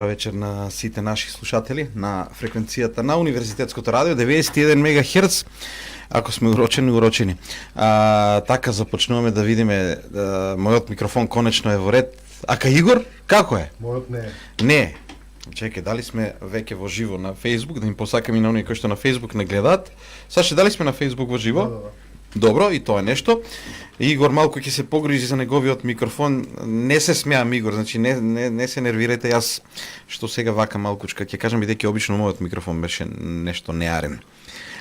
Вечер на сите наши слушатели на фреквенцијата на Универзитетското радио 91 МГц. Ако сме урочени, урочени. Така започнуваме да видиме мојот микрофон конечно е во ред. Ака Игор, како е? Мојот не е. Не е. Чекај, дали сме веќе во живо на Facebook, да им посакам и на оние кои што на Facebook не гледаат. Саше, дали сме на Facebook во живо? Да. Добро, и тоа е нешто. Игор малку ќе се погрижи за неговиот микрофон. Не се смеам, Игор, значи не се нервирајте, јас што сега вака малкучка ќе кажам, бидејќи обично мојот микрофон беше нешто неарен.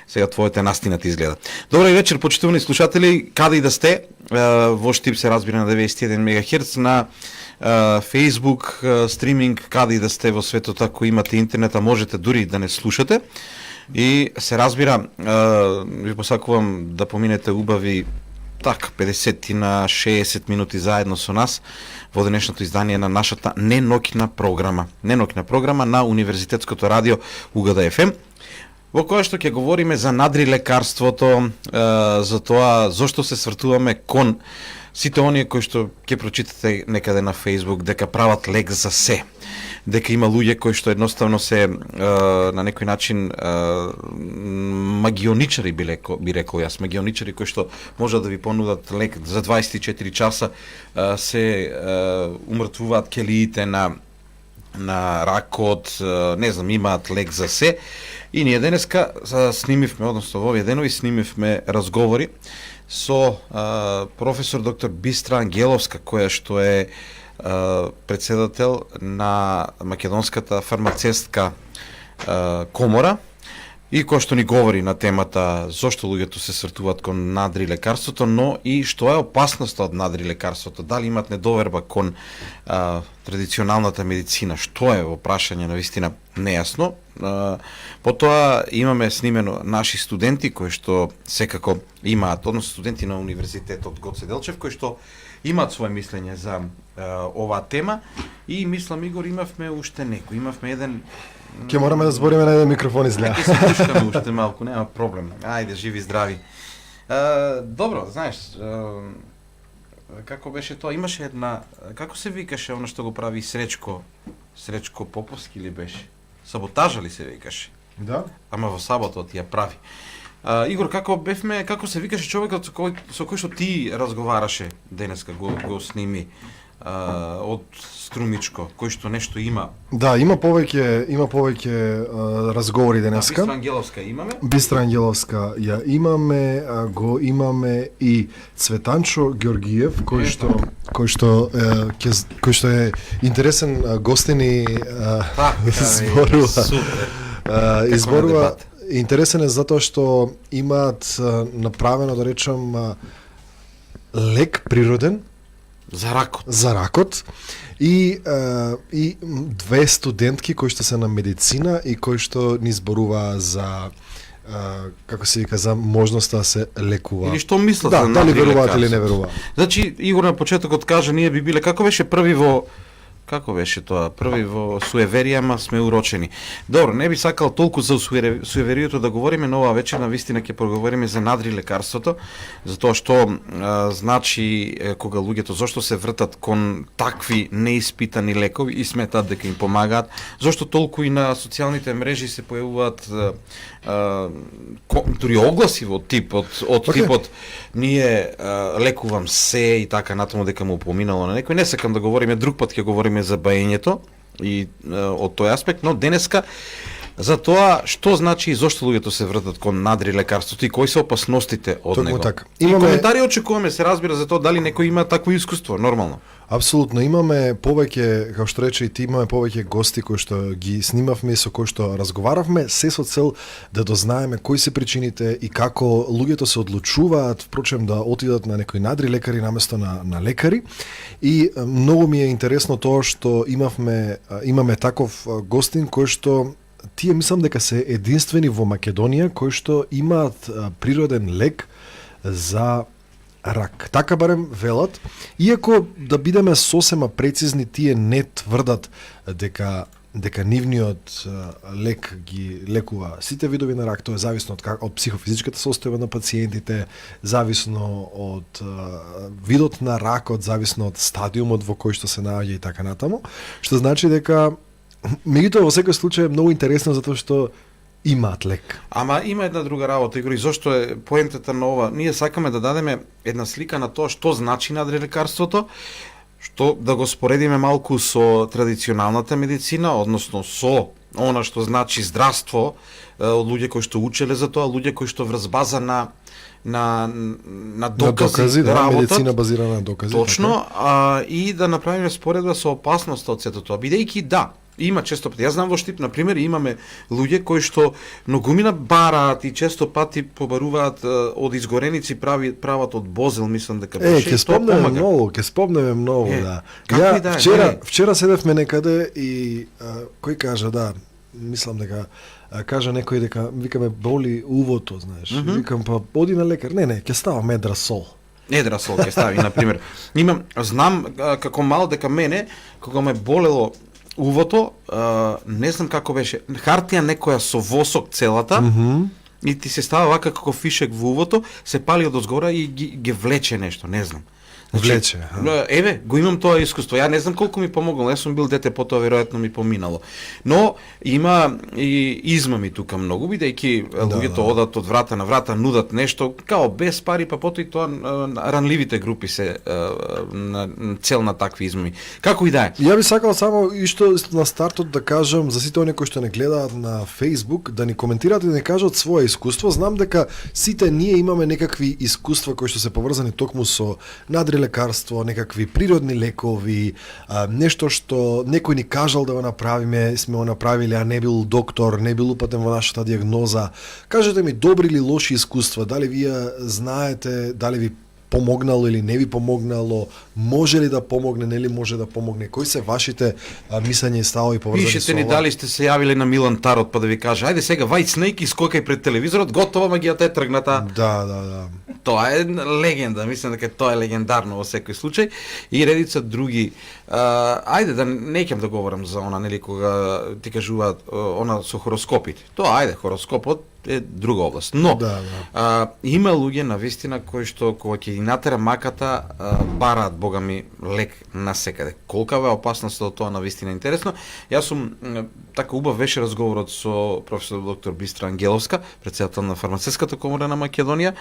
Сега твојот е настинат изгледа. Добро вечер, почитувани слушатели, каде и да сте, во Штип се разбира на 91 МГц, на Facebook стриминг, каде и да сте во светот, ако имате интернет, а можете дури да не слушате. И се разбира, ви посакувам да поминете убави 50 на 60 минути заедно со нас во денешното издание на нашата неноќна програма на Универзитетското радио УГД ФМ, во која што ќе говориме за надрилекарството, за тоа зошто се свртуваме кон сите оние кои што ќе прочитате некаде на Facebook дека прават лек за се, дека има луѓе кои што едноставно се на некој начин магионичари би рекол јас, магионичари кои што можат да ви понудат лек за 24 часа, се умртвуваат келиите на ракот, не знам, имаат лек за се. И ние денеска снимивме, односно во овие денови снимивме разговори со професор доктор Бистра Ангеловска, која што е председател на Македонската фармацевтска комора и кој што ни говори на темата зошто луѓето се свртуваат кон надрилекарството, но и што е опасноста од надрилекарството, дали имат недоверба кон традиционалната медицина, што е во прашање на вистина нејасно. Потоа имаме снимено наши студенти кои што секако имаат, односно студенти на Универзитетот Гоце Делчев, кои што имаат своje мислење за оваа тема и мислам, Игор, имавме уште некој, имавме еден. Ќе мораме да збориме на еден микрофон изгледа. Ќе се пуштаме уште малку, нема проблем. Ајде, живи здрави. Добро, знаеш, како беше тоа? Имаше една, како се викаше она што го прави Сречко Поповски ли беше? Саботажа ли се викаше? Да. Ама во саботот ја прави. Игор, како се викаше човекот со кој што ти разговараше денеска, го сними од Струмичко, кој што нешто има? Да, има повеќе разговори денеска. Бистра Ангеловска имаме. Бистра Ангеловска ја имаме, го имаме и Цветанчо Георгиев, кој што е интересен гостин и изборува. Интересен е затоа што имаат направено, да речам, лек природен за ракот и две студентки кои што се на медицина и кои што ни зборуваа за како се вика, за можноста да се лекува. Или што мислат за надрилекарството? Дали веруваат или не веруваат. Значи, Игор на почетокот кажа, ние би биле, како беше први во суеверија, ама сме урочени. Добро, не би сакал толку за суеверието да говориме, но оваа вечер на вистина ќе проговориме за надрилекарството, затоа што значи кога луѓето зошто се вртат кон такви неиспитани лекови и сметаат дека им помагаат, зошто толку и на социјалните мрежи се појавуваат дури огласи од типот ние лекувам се и така натаму, дека му поминало на некој. Не сакам да говориме, друг пат ќе говориме за баењето и од тој аспект, но денеска за тоа што значи и зошто луѓето се вртат кон надрилекарството и кои се опасностите од него. Така. И коментари очекуваме, се разбира, за тоа дали некој има такво искуство, нормално. Апсолутно, имаме повеќе, како што рече и ти, имаме повеќе гости кои што ги снимавме и со кои што разговаравме, се со цел да дознаеме кои се причините и како луѓето се одлучуваат, впрочем, да отидат на некои надрилекари наместо на лекари. И многу ми е интересно тоа што имаме таков гостин кој што тие мислам дека се единствени во Македонија кои што имаат природен лек за рак. Така барем велат, иако да бидеме сосема прецизни, тие не тврдат дека нивниот лек ги лекува сите видови на рак, тоа е зависно од психофизичката состојба на пациентите, зависно од видот на ракот, зависно од стадиумот во кој што се наоѓа и така натаму, што значи дека Меѓутоа во секој случај е многу интересно затоа што имаат лек. Ама има една друга работа, Игор, и зошто е поентата на ова? Ние сакаме да дадеме една слика на тоа што значи надрилекарството, што да го споредиме малку со традиционалната медицина, односно со она што значи здравство, од луѓе кои што учеле за тоа, луѓе кои што врз база на докази, да, работат, медицина базирана на докази. точно, и да направиме споредба со опасноста од сето тоа, бидејќи да, има често пати. Јас знам во Штип, на пример, имаме луѓе кои што многумина бараат и често пати побаруваат од изгореници, прават од бозел, мислам дека беше. Ќе спомнеме многу, да. Ја да, вчера седевме некаде и кој кажа, да, мислам дека кажа некој дека викаме боли увото, знаеш. Викам па оди на лекар. Не, ќе става медрасол. Медрасол ќе стави, на пример. Знам како мал дека мене кога ме болело увото, не знам како беше, хартија некоја со восок целата, и ти се става вака како фишек во увото, се пали од озгора и ги влече нешто, не знам. Влече. Еве, го имам тоа искуство. Ја не знам колку ми помогнало. Јас сум бил дете, потоа веројатно ми поминало. Но има и измами тука многу, бидејќи луѓето одат од врата на врата, нудат нешто, као без пари, па потоа и тоа ранливите групи се цел на такви измами. Како и да е. Ја би сакал само и што на стартот да кажам за сите оние кои што не гледаат на Facebook, да ни коментираат и да ни кажат свое искуство. Знам дека сите ние имаме некакви искуства кои што се поврзани токму со лекарство, некакви природни лекови, нешто што некој ни кажал да го направиме, сме го направиле, а не бил доктор, не бил упатен во нашата диагноза. Кажете ми, добри или лоши искуства, дали вие знаете, дали ви помогнало или не ви помогнало, може ли да помогне, нели може да помогне, кои се вашите мислења и ставови поврзани со ова? Пишете ни дали сте се јавиле на Милан Тарот па да ви каже, ајде сега White Snake и скокај пред телевизорот, готова магијата е тргната. Да. Тоа е легенда, мислам дека тоа е легендарно во секој случај и редица други. Ајде да не ќе да говорам за она, нели кога ти кажуваат она со хороскопите. Тоа ајде, хороскопот е друга област. Но има луѓе на вистина кои што кога ќе ги натера маката бараат богами лек насекаде. Колкава е опасноста од тоа на вистина интересно. Јас сум така убав беше разговорот со професор доктор Бистра Ангеловска, претседател на фармацевската комора на Македонија,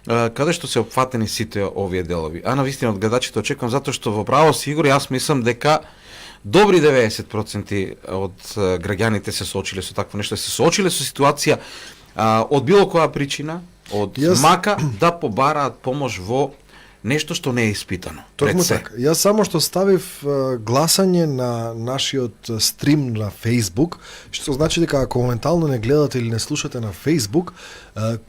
каде што се опфатени сите овие делови. А на вистина од гледачите очекувам затоа што во право сигур јас мислам дека добри 90% од граѓаните се соочиле со такво нешто, се соочиле со ситуација од било која причина, од мака да побараат помош во нешто што не е испитано. Токму така. Јас само што ставив гласање на нашиот стрим на Facebook, што значи дека ако моментално не гледате или не слушате на Facebook,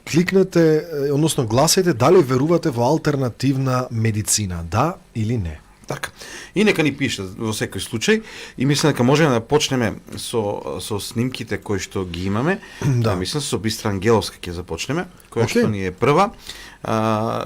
кликнете, односно гласајте дали верувате во алтернативна медицина, да или не. Така. И нека ни пише во секој случај и мислам дека можеме да почнеме со снимките кои што ги имаме. Да, мислам со Бистра Ангеловска ќе започнеме, која што ни е прва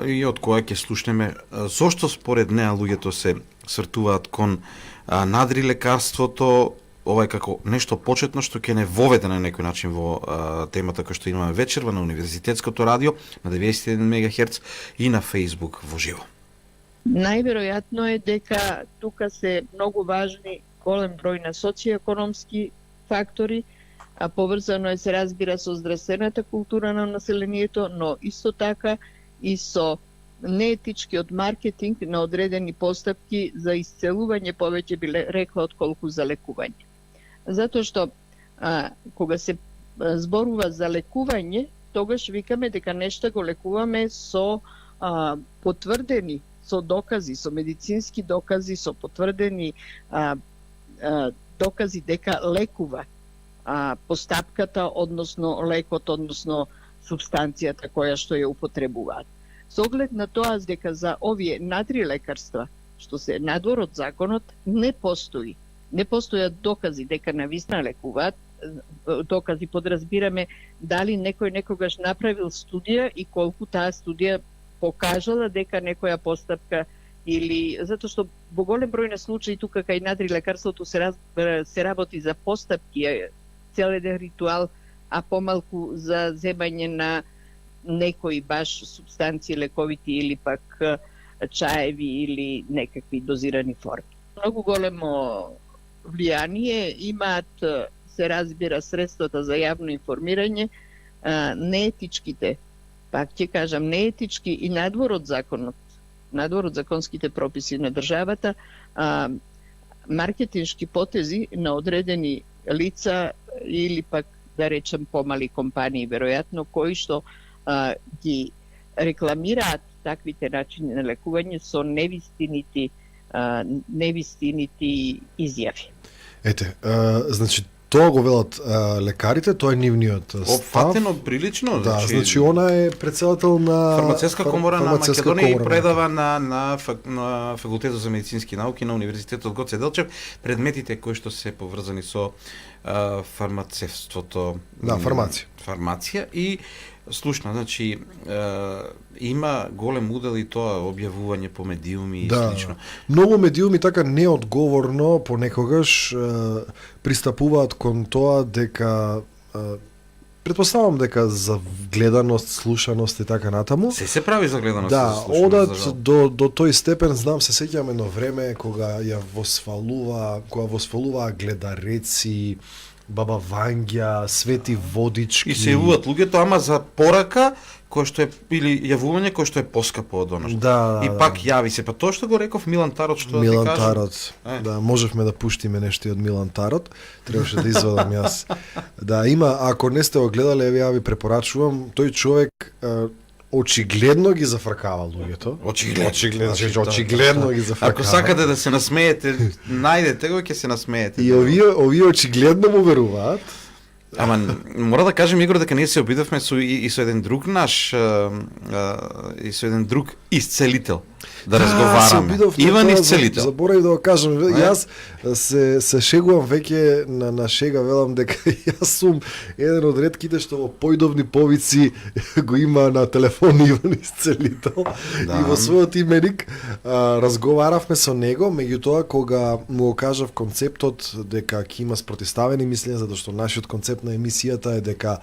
и од која ќе слушнеме зошто според неа луѓето се свртуваат кон надрилекарството, ова е како нешто почетно што ќе не воведе на некој начин во темата која што имаме вечерва на Универзитетското радио на 91 МГц и на Facebook во живо. Најверојатно е дека тука се многу важни голем број на социјекономски фактори, а поврзано е се разбира со здравствената култура на населението, но исто така и со неетичкиот маркетинг на одредени постапки за исцелување, повеќе би рекла, отколку за лекување. Затоа што кога се зборува за лекување, тогаш викаме дека нешто го лекуваме со потврдени, со докази, со медицински докази, со потврдени докази дека лекува постапката, односно лекот, односно субстанцијата која што ја употребуваат. Со оглед на тоа дека за овие надрилекарства, што се надвор од законот, не постои. Не постојат докази дека навистина лекуваат. Докази подразбираме дали некој некогаш направил студија и колку таа студија покажала дека некоја постапка или затоа што во голем број на случаи тука кај надрилекарството се работи за постапки, цел еден ритуал, а помалку за земање на некои баш субстанции лековити или пак чаеви или некакви дозирани форми. Многу големо влијание, имаат, се разбира, средствата за јавно информирање, неетичките, пак ќе кажам, неетички и надвор од законот, надвор од законските прописи на државата, маркетиншки потези на одредени лица или пак, да речем, помали компании, веројатно, кои што ги рекламираат таквите начини на лекување со невистинити изјави. Ете, значи тоа го велат лекарите, тоа е нивниот став. Опфатено прилично, Да, значи она е председател на Фармацевска комора на Фармацевска Македонија и комора. предава на факултетот за медицински науки на Универзитетот Гоце Делчев предметите кои што се поврзани со фармацевството. Да, фармација и слушна, значи има голем удел и тоа објавување по медиуми и слично. Многу медиуми така неодговорно понекогаш пристапуваат кон тоа дека претпоставам дека за гледаност, слушаност и така натаму. Се прави за гледаност. Да, за слушаност, одат за жал. до тој степен, знам, се сеќам едно време кога восфалува гледареци, Баба Вања, Свети Водички. И се јавуваат луѓето, ама за порака кој што е или јавување кој што е поскапо од оно што. Да, и пак јави се, па тоа што го реков Милан Тарот, што Милан да ти кажам. Тарот. Да, можевме да пуштиме нешто и од Милан Тарот. Требаше да извадам јас. Да, има, ако не сте го гледале, ја ви препорачувам, тој човек очигледно ги зафркава луѓето. Очигледно ги зафркава. Ако сакате да се насмеете, најдете го, ќе се насмеете. И овие очигледно му веруваат. Ама мора да кажем, Игор, дека ние се обидовме со еден друг наш и со еден друг исцелител да разговараме. Иван Исцелител. Заборавив да го кажам. Јас се шегувам веќе на шега, велам дека јас сум еден од ретките што во појдовни повици го има на телефон Иван Исцелител. Да. И во својот именик разговаравме со него, меѓутоа кога му го кажав концептот дека ќе има спротиставени мислења, затоа што нашиот концепт на емисијата е дека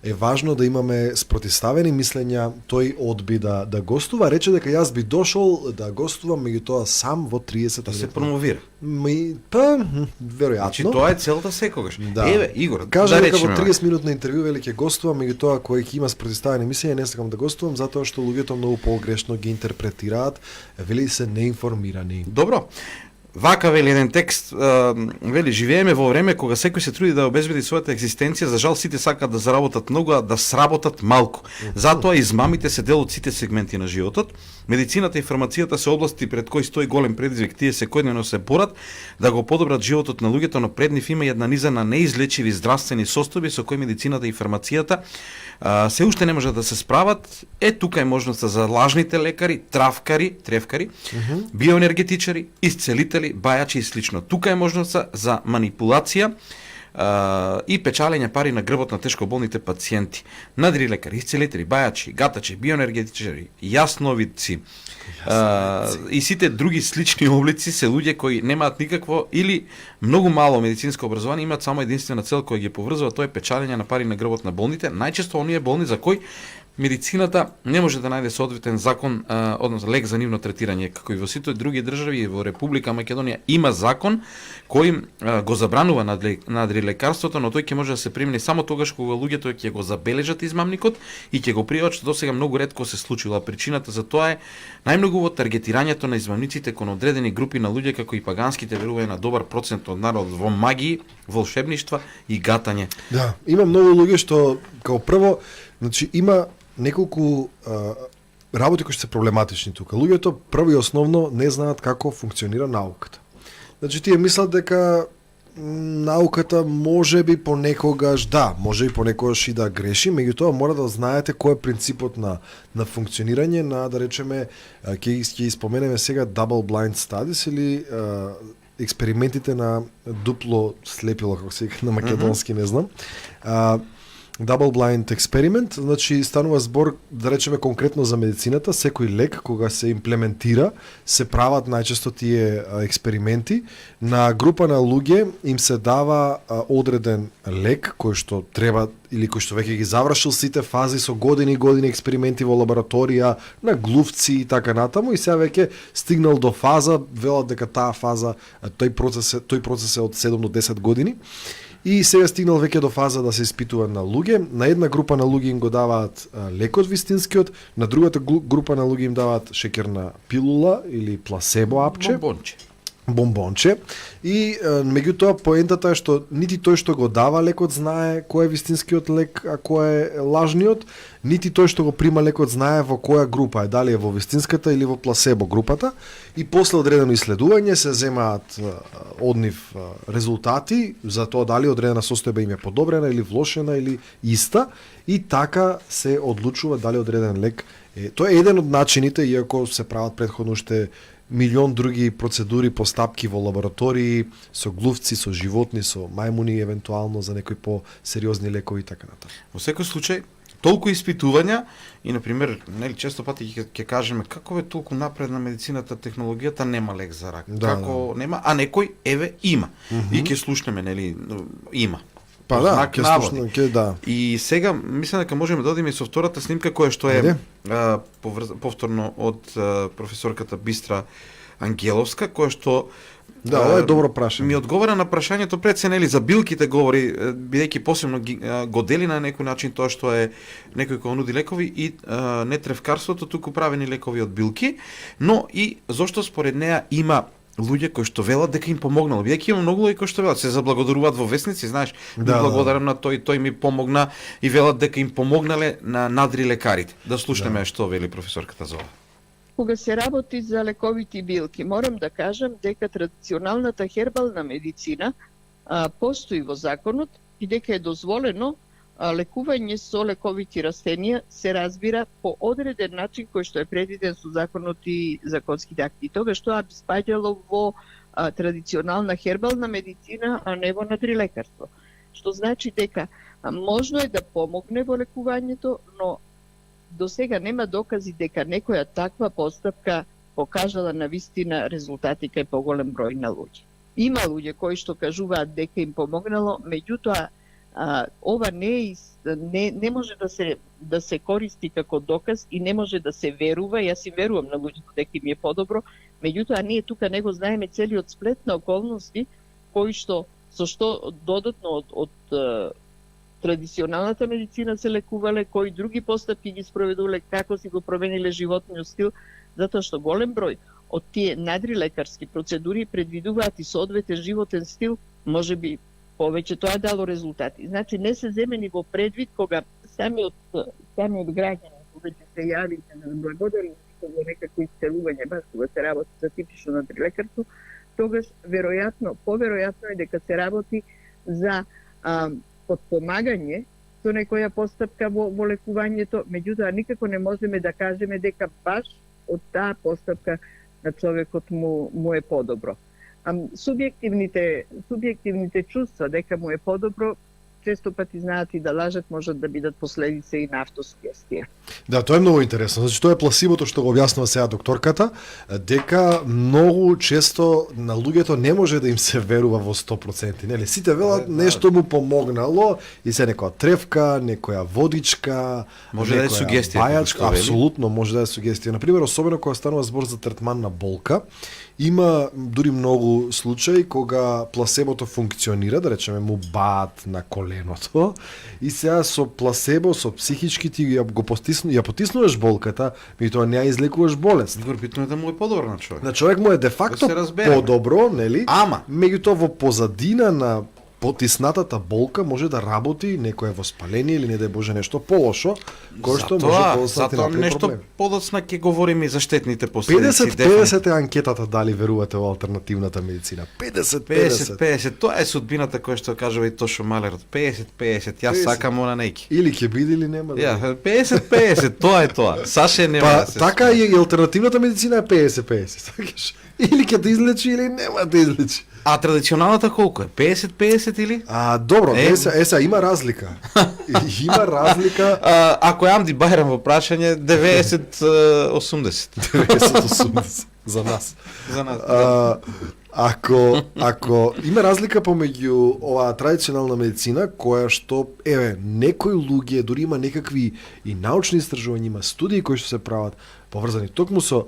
е важно да имаме спротиставени мислења, тој одби да гостува, рече дека јас би дошол да гостувам, меѓутоа сам во 30 Да се промовира. Веројатно. Значи тоа е целта секогаш. Да. Еве, Игор, Кажа да дека во речеме. 30 минутно интервју вели ќе гостувам, меѓутоа кој ќе има спротиставени мислења, не сакам да гостувам затоа што луѓето многу погрешно ги интерпретираат, вели се неинформирани. Добро. Вака вели еден текст, вели, живееме во време кога секој се труди да обезбеди својата екзистенција, за жал сите сакаат да заработат многу, а да сработат малку. Затоа измамите се дел од сите сегменти на животот. Медицината и фармацијата се области пред кои стои голем предизвик, тие секојдневно се борат да го подобрат животот на луѓето, но пред нив има една низа на неизлечиви здравствени состојби со кои медицината и фармацијата се уште не можат да се справат. Тука е можноста за лажните лекари, тревкари, биоенергетичари, исцелители, бајачи и слично. Тука е можноста за манипулација и печалење пари на грбот на тешко болните пациенти. Надри лекари, исцелители, бајачи, гатачи, биоенергетичари, јасновидци и сите други слични облици се луѓе кои немаат никакво или многу мало медицинско образование, имаат само единствена цел која ги поврзува, тоа е печалење на пари на грбот на болните, најчесто оние болни за кои медицината не може да најде соодветен закон, односно лек за нивно третирање, како и во сите други држави и во Република Македонија има закон кој го забранува надрилекарството, но тој ќе може да се примени само тогаш кога луѓето ќе го забележат измамникот и ќе го пријават, што досега многу ретко се случило. Причината за тоа е најмногу во таргетирањето на измамниците кон одредени групи на луѓе, како и паганските верувања на добар процент од народот во магии, волшебништва и гатање. Да, има многу луѓе што као прво, значи има неколку работи кои што се проблематични тука. Луѓето прво и основно не знаат како функционира науката. Значи тие мислат дека науката може би понекогаш, може и понекогаш и да греши, меѓутоа мора да знаете кој е принципот на функционирање на, да речеме, ќе споменеме сега double blind studies или експериментите на дупло слепило, како се вика на македонски, не знам. double blind експеримент, значи станува збор, да речеме конкретно за медицината, секој лек кога се имплементира, се прават најчесто тие експерименти, на група на луѓе им се дава одреден лек кој што треба или кој што веќе ги завршил сите фази со години и години експерименти во лабораторија, на глувци и така натаму, и сега веќе стигнал до фаза, велат дека таа фаза, тој процес е од 7 до 10 години. И сега стигнал веќе до фаза да се испитува на луѓе. На една група на луѓе им го даваат лекот вистинскиот, на другата група на луѓе им даваат шеќерна пилула или пласебо апче. Бомбонче. И меѓутоа поентата е што нити тој што го дава лекот знае кој е вистинскиот лек, а кој е лажниот, нити тој што го прима лекот знае во која група е, дали е во вистинската или во пласебо групата, и после одредено исследување се земаат од нив резултати за тоа дали одредена состојба им е подобрена или влошена или иста, и така се одлучува дали одреден лек е. Тоа е еден од начините, иако се прават претходно уште милион други процедури, постапки во лаборатории, со глувци, со животни, со мајмуни, евентуално за некои по-сериозни лекови и така натаму. Во секој случај, толку испитувања и, например, нели, често пати ќе кажеме како е толку напредна медицината, технологијата, нема лек за рак. Да, како нема, а некој, еве, има. И ќе слушнеме, нели, има. Па да, ќе слушнеме, да. И сега, мислам дека можеме да одиме и со втората снимка, која што е повторно од професорката Бистра Ангеловска, која што да, ова е добро прашање. Ми одговара на прашањето пред се, нели, за билките говори, бидејќи посебно го дели на некој начин тоа што е некој кој нуди лекови и не тревкарството, туку правени лекови од билки, но и зошто според неа има луѓе кои што велат дека им помогнало. Бидејќи има многу луѓе кои што велат, се заблагодаруваат во вестници, знаеш, да, благодарам на тој ми помогна, и велат дека им помогнале на надри лекарите. Да слушнеме што вели професорката за ова. Кога се работи за лековити билки, морам да кажам дека традиционалната хербална медицина постои во законот и дека е дозволено лекување со лековити растенија се разбира по одреден начин кој што е предвиден со законот и законските акти. Тогаш тоа би спаѓало во традиционална хербална медицина, а не во надрилекарство. Што значи дека можно е да помогне во лекувањето, но до сега нема докази дека некоја таква постапка покажала на вистина резултати кај поголем број на луѓе. Има луѓе кои што кажуваат дека им помогнало, меѓутоа ова не може да се користи како доказ и не може да се верува. Јас им верувам на луѓето дека им е подобро, меѓутоа ние тука не го знаеме целиот сплет на околности кои што со што додатно од традиционалната медицина се лекувале, кои други постапки ги спроведувале, како си го промениле животниот стил, затоа што голем број од тие надрилекарски процедури предвидуваат и соодветен животен стил, можеби повеќе тоа дало резултати. Значи не се земени во предвид кога самиот граѓанин кога ќе се јави да благодари во некакво исцелување, баш кога се работи за типично надрилекарство, тогаш поверојатно е дека се работи за подпомагање со некоја постапка во лекувањето, меѓутоа никако не можеме да кажеме дека баш од таа постапка на човекот му е подобро. Субјективните чувства дека му е подобро, често пати знаат и да лажат, можат да бидат последица и на автосугестија. Да, тоа е многу интересно. Значи, тоа е пласибото што го објаснува сега докторката, дека многу често на луѓето не може да им се верува во 100%. Нели, сите велат нешто му помогнало и се некоја тревка, некоја водичка, може да е сугестија. Бајачка, апсолутно може да е сугестија. Например, особено кога станува збор за третман на болка, има дури многу случаи кога пласебото функционира, да речеме му баат на коленото, и сега со пласебо, со психички ти ја потиснуваш болката, и тоа не ја излекуваш болест. Битно е да му е подобро на човек. На човек му е де факто подобро, нели? Ама меѓутоа во позадина на потиснатата болка може да работи некое воспаление или не дај Боже нешто полошо, кое што може да остати на нешто проблем. подоцна ќе говориме и за штетните последици. 50-50 е анкетата дали верувате во алтернативната медицина. 50-50. Тоа е судбината која што кажува и Тошо Малер. 50-50. Јас сакам она неки. Или ќе биде или нема. Ја, 50-50, тоа е тоа. Саше нема Па да се така и алтернативната медицина е 50-50. Или ќе те излечи или нема да излечи. А традиционалната колку е? 50-50 или? Добро, еса има разлика. Има разлика. Ако јам ди Бајрам во прашање 90-80. 90-80 за нас. За нас. Ако има разлика помеѓу оваа традиционална медицина, која што, некои луѓе, дури има некакви и научни истражувања, има студии кои што се прават, поврзани токму со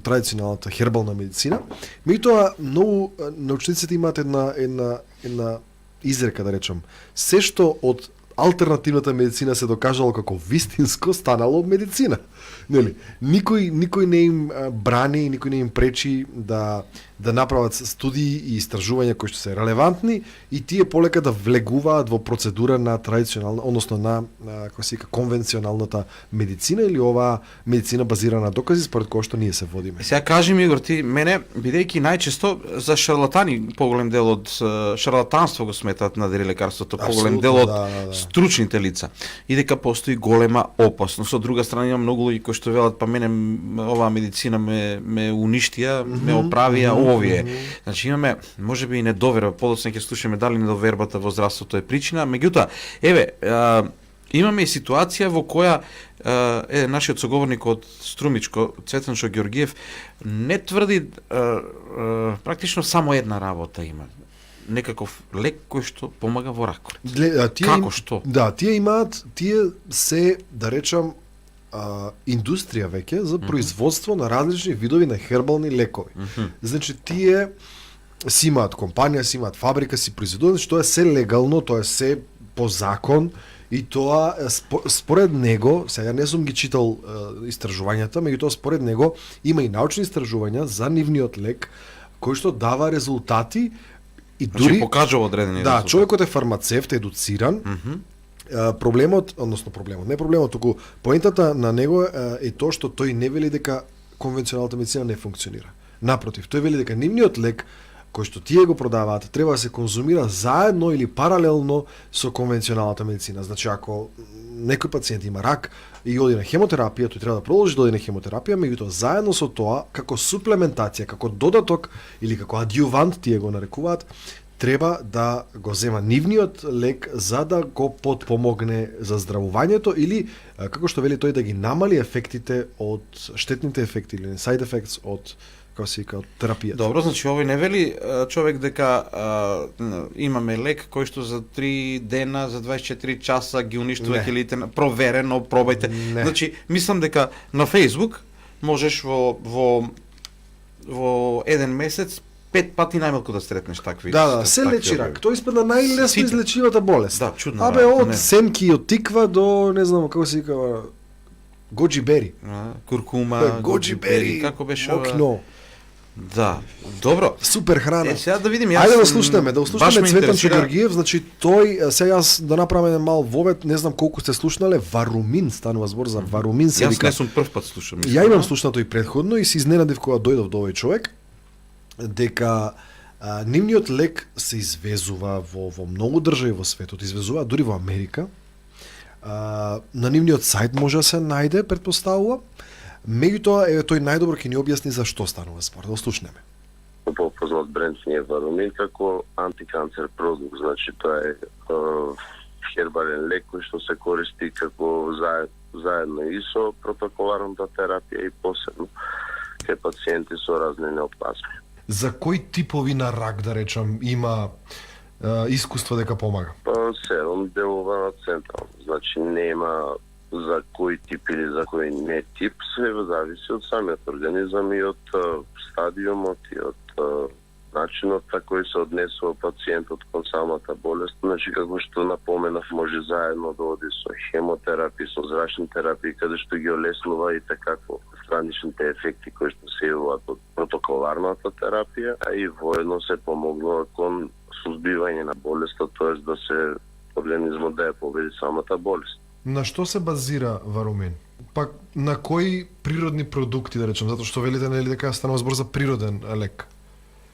традиционалната хербална медицина, меѓутоа многу научниците имаат една изрека, да речам, се што од алтернативната медицина се докажало како вистинско, станало медицина. Нели? Никој не им брани, никој не им пречи да направат студии и истражувања кои што се релевантни и тие полека да влегуваат во процедура на традиционална, односно на како се вика конвенционалната медицина или оваа медицина базирана на докази според која што ние се водиме. Сега кажи ми, Игор, ти мене, бидејќи најчесто за шарлатани поголем дел од шарлатанство го сметат на лекарството, поголем дел од стручните лица. И дека постои голема опасност. Од друга страна има многу луѓе кои што велат, па мене оваа медицина ме уништија, ме оправија овие. Значи имаме можеби и недоверба, подоцна ќе слушаме дали недовербата во здравството е причина, меѓутоа, имаме и ситуација во која нашиот соговорник од Струмичко, Цветанчо Георгиев, не тврди практично само една работа има. Некаков лек кој што помага во ракот. Како што? Да, тие се, да речам, индустрија веќе за производство на различни видови на хербални лекови. Значи тие си имаат компанија, си имаат фабрика, си произведуваат, значи тоа е се легално, тоа е се по закон и тоа според него, сега не сум ги читал истражувањата, меѓутоа според него има и научни истражувања за нивниот лек кои што дава резултати и дури покажува одредени резултати. Да, човекот е фармацевт, едуциран. Проблемот, туку поентата на него е тоа што тој не вели дека конвенционалната медицина не функционира. Напротив, тој вели дека нивниот лек кој што тие го продаваат треба да се конзумира заедно или паралелно со конвенционалната медицина. Значи ако некој пациент има рак и оди на хемотерапија, тој треба да продолжи да оди на хемотерапија, меѓутоа заедно со тоа како суплементација, како додаток или како адјувант тие го нарекуваат, треба да го зема нивниот лек за да го потпомогне за здравувањето или, како што вели тој, да ги намали ефектите од штетните ефекти или side effects од, како се вика, од терапијата. Добро, значи овој не вели човек дека имаме лек кој што за 3 дена, за 24 часа ги уништува килите, проверено, пробајте. Не. Значи, мислам дека на Facebook можеш во еден месец 5 пати најмалку да сретнеш такви. Да, се лечи рак. Тој испадна најлесно излечивата болест. Да, чудна. Од семки од тиква до, не знам како се вика, гоџи бери. Куркума, гоџи бери, како беше мокно. Да, добро. Супер храна. Сега да видим, Ајде да слушнеме Цветанчо Георгиев, значи тој, сега јас да направам еден мал вовет, не знам колку сте слушнале, варумин, станува збор за варумин се вика. Јас не сум прв пат слушам. Ја имам слушнато и претходно и се изненадив кога дојдов до овој човек, дека нивниот лек се извезува во многу држави во светот, извезува дури во Америка. На нивниот сајт може да се најде, претпоставува. Меѓутоа, тој најдобро ќе ни објасни за што станува спор. Да слушнеме. Попознат бренд ни е Варумин како антиканцер продукт, значи тоа е хербален лек кој што се користи како заедно и со протоколарната терапија и посебно кај пациенти со разни неоплазми. За кои типови на рак, да речам, има искуство дека помага? 7 делова на централно. Значи нема за кој тип или за кој не тип, се зависи од самиот организам и од стадиумот и од начинот на кој се однесува пациентот кон самата болест. Значи, како што напоменав, може заедно да оди со хемотерапија, со зрачни терапии, каде што ги олеснува и така страничните ефекти кои што се јавуваат од протоколарната терапија, а и воедно се помогнува кон сузбивање на болеста, тоест да се организмот да ја победи самата болест. На што се базира Варумин? Пак на кои природни продукти, да речем, затоа што велите нели дека станува збор за природен лек?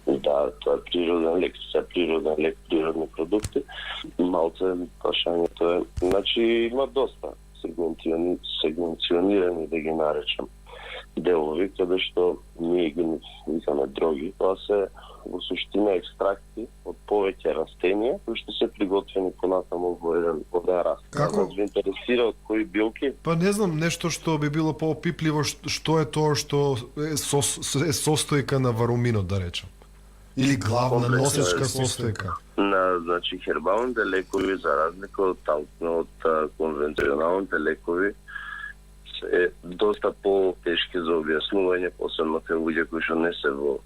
Да, тоа е природен лек, природни продукти. Малце прашањето е, значи има доста сегменционирани, да ги наречам. делови каде што ние ги викаме дроги, тоа се во суштина екстракти од повеќе растенија кои што се приготвени понатаму во еден раст. Како? Вас ве интересира од кои билки? Па не знам, нешто што би било поопипливо, што е тоа што е состојка на варуминот, да речем. Или главна носечка состојка. Значи, хербалните лекови, за разлика од конвенционалните лекови, се доста по-тешки за објаснување, посебно кај луѓе кои што не се во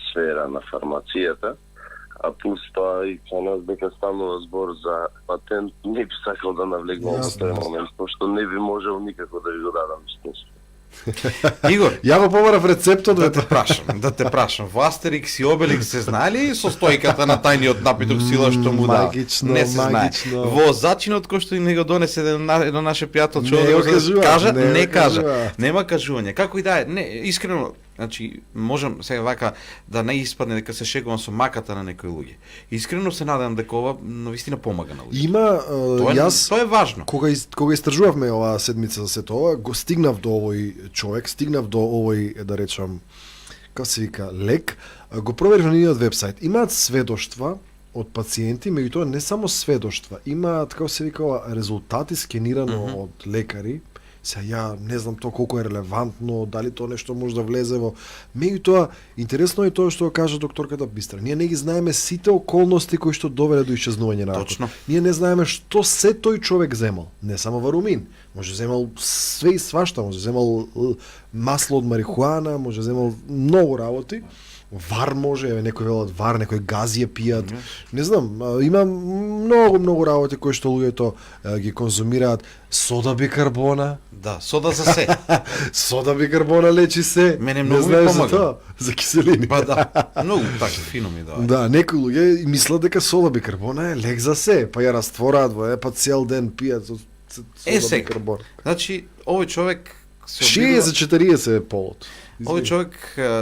сфера на фармацијата, а плюс тоа и кај нас дека станува збор за патент, не би сакал да навлегувам во тој момент, пошто не би можел никако да ви го дадам истинство. Игор, Ја го побарав рецептот да те прашам, во Астерикс и Обеликс се знаели состојката на тајниот напиток сила што му дава? Магично, Не се знае. магично. Во зачинот кој што ни го донесе едно наше пријател Не човек го кажува, кажа, не не го кажа. кажува. Нема кажување. Како и да е, не, искрено, значи можам сега вака да не испадне дека се шегувам со маката на некои луѓе. Искрено се надевам дека ова навистина помага на луѓе. Има, Тоа е важно. кога истражувавме оваа седмица за сето ова, го стигнав до овој човек, стигнав до овој, да речам, како се вика, лек, го проверив на нивниот вебсайт. Имаат сведоштва од пациенти, меѓутоа не само сведоштва, имаат, како се вика, резултати скенирано од лекари. Сега ја не знам тоа колку е релевантно, дали тоа нешто може да влезе во. Меѓутоа, интересно е тоа што го кажа докторката Бистра. Ние не ги знаеме сите околности кои што доведе до исчезнување на ракот. Точно. Ние не знаеме што се тој човек земал. Не само варумин. Може земал све и свашта, може земал масло од марихуана, може земал многу работи. Вар може, еве некои велат вар, некои гази ја пијат. Не знам, има многу работи кои што луѓето ги конзумираат. Сода бикарбона. Да, сода за се. Сода бикарбона лечи се. Мене Не многу ми знаеш за помага. тоа, за киселини. Па да, многу така фино ми дава. Да, некои луѓе мислат дека сода бикарбона е лек за се, па ја раствораат во па цел ден пијат сода сега. бикарбона. Значи, овој човек се 60 за 40 е полот. Овој човек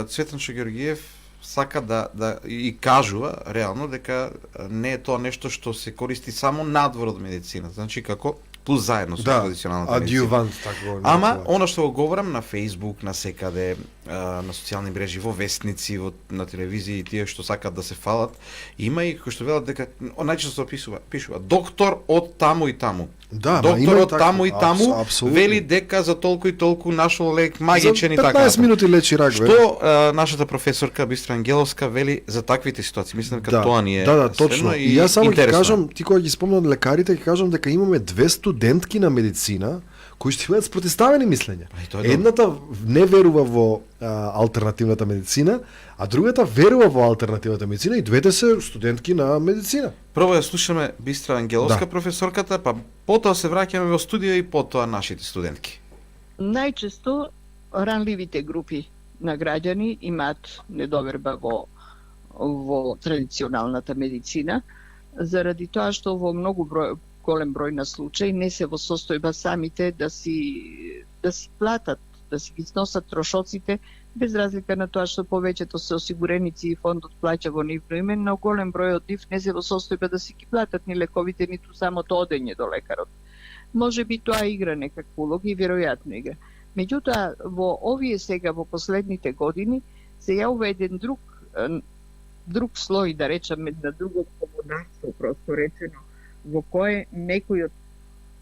Цветанчо Георгиев сака да и кажува реално дека не е тоа нешто што се користи само надвор од медицина, значи како плюс заедно со традиционалната медицина. адјувант тако. Ама, она што го говорам на Facebook, на секаде, на социјални мрежи, во вестници, на телевизија и тие што сакаат да се фалат, има и кои што велат дека најчесто пишува доктор од таму и таму. Да, доктор има и од такви, таму и таму апсолутно. вели дека за толку и толку нашол лек магичен и За така. 15 натаму. минути лечи рак, бе. Што нашата професорка Бистра Ангеловска вели за таквите ситуации? Мислам дека тоа ни е Да, точно. сведно И јас само ќе интересно. кажам, ти кога ги спомнам лекарите, ќе кажам дека имаме две студентки на медицина кои што имаат спротивставени мислења. Па и тоа е добро. Едната не верува во алтернативната медицина, а другата верува во алтернативната медицина и двете се студентки на медицина. Прво ја слушаме Бистра Ангеловска Да. професорката, па потоа се враќаме во студио и потоа нашите студентки. Најчесто ранливите групи на граѓани имаат недоверба во традиционалната медицина, заради тоа што во многу голем број на случаи не се во состојба самите да си платат, да си ги сносат трошоците, без разлика на тоа што повеќето се осигуреници и фондот плаќа во нивно име, но голем број од нив не се во состојба да си ги платат ни лековите, ниту самото одење до лекарот. Може би тоа игра некаква улога и веројатно игра. Меѓутоа, во овие сега, во последните години, се јавува еден друг слој, да речеме, на другото комунарство, просто речено, во кое некои од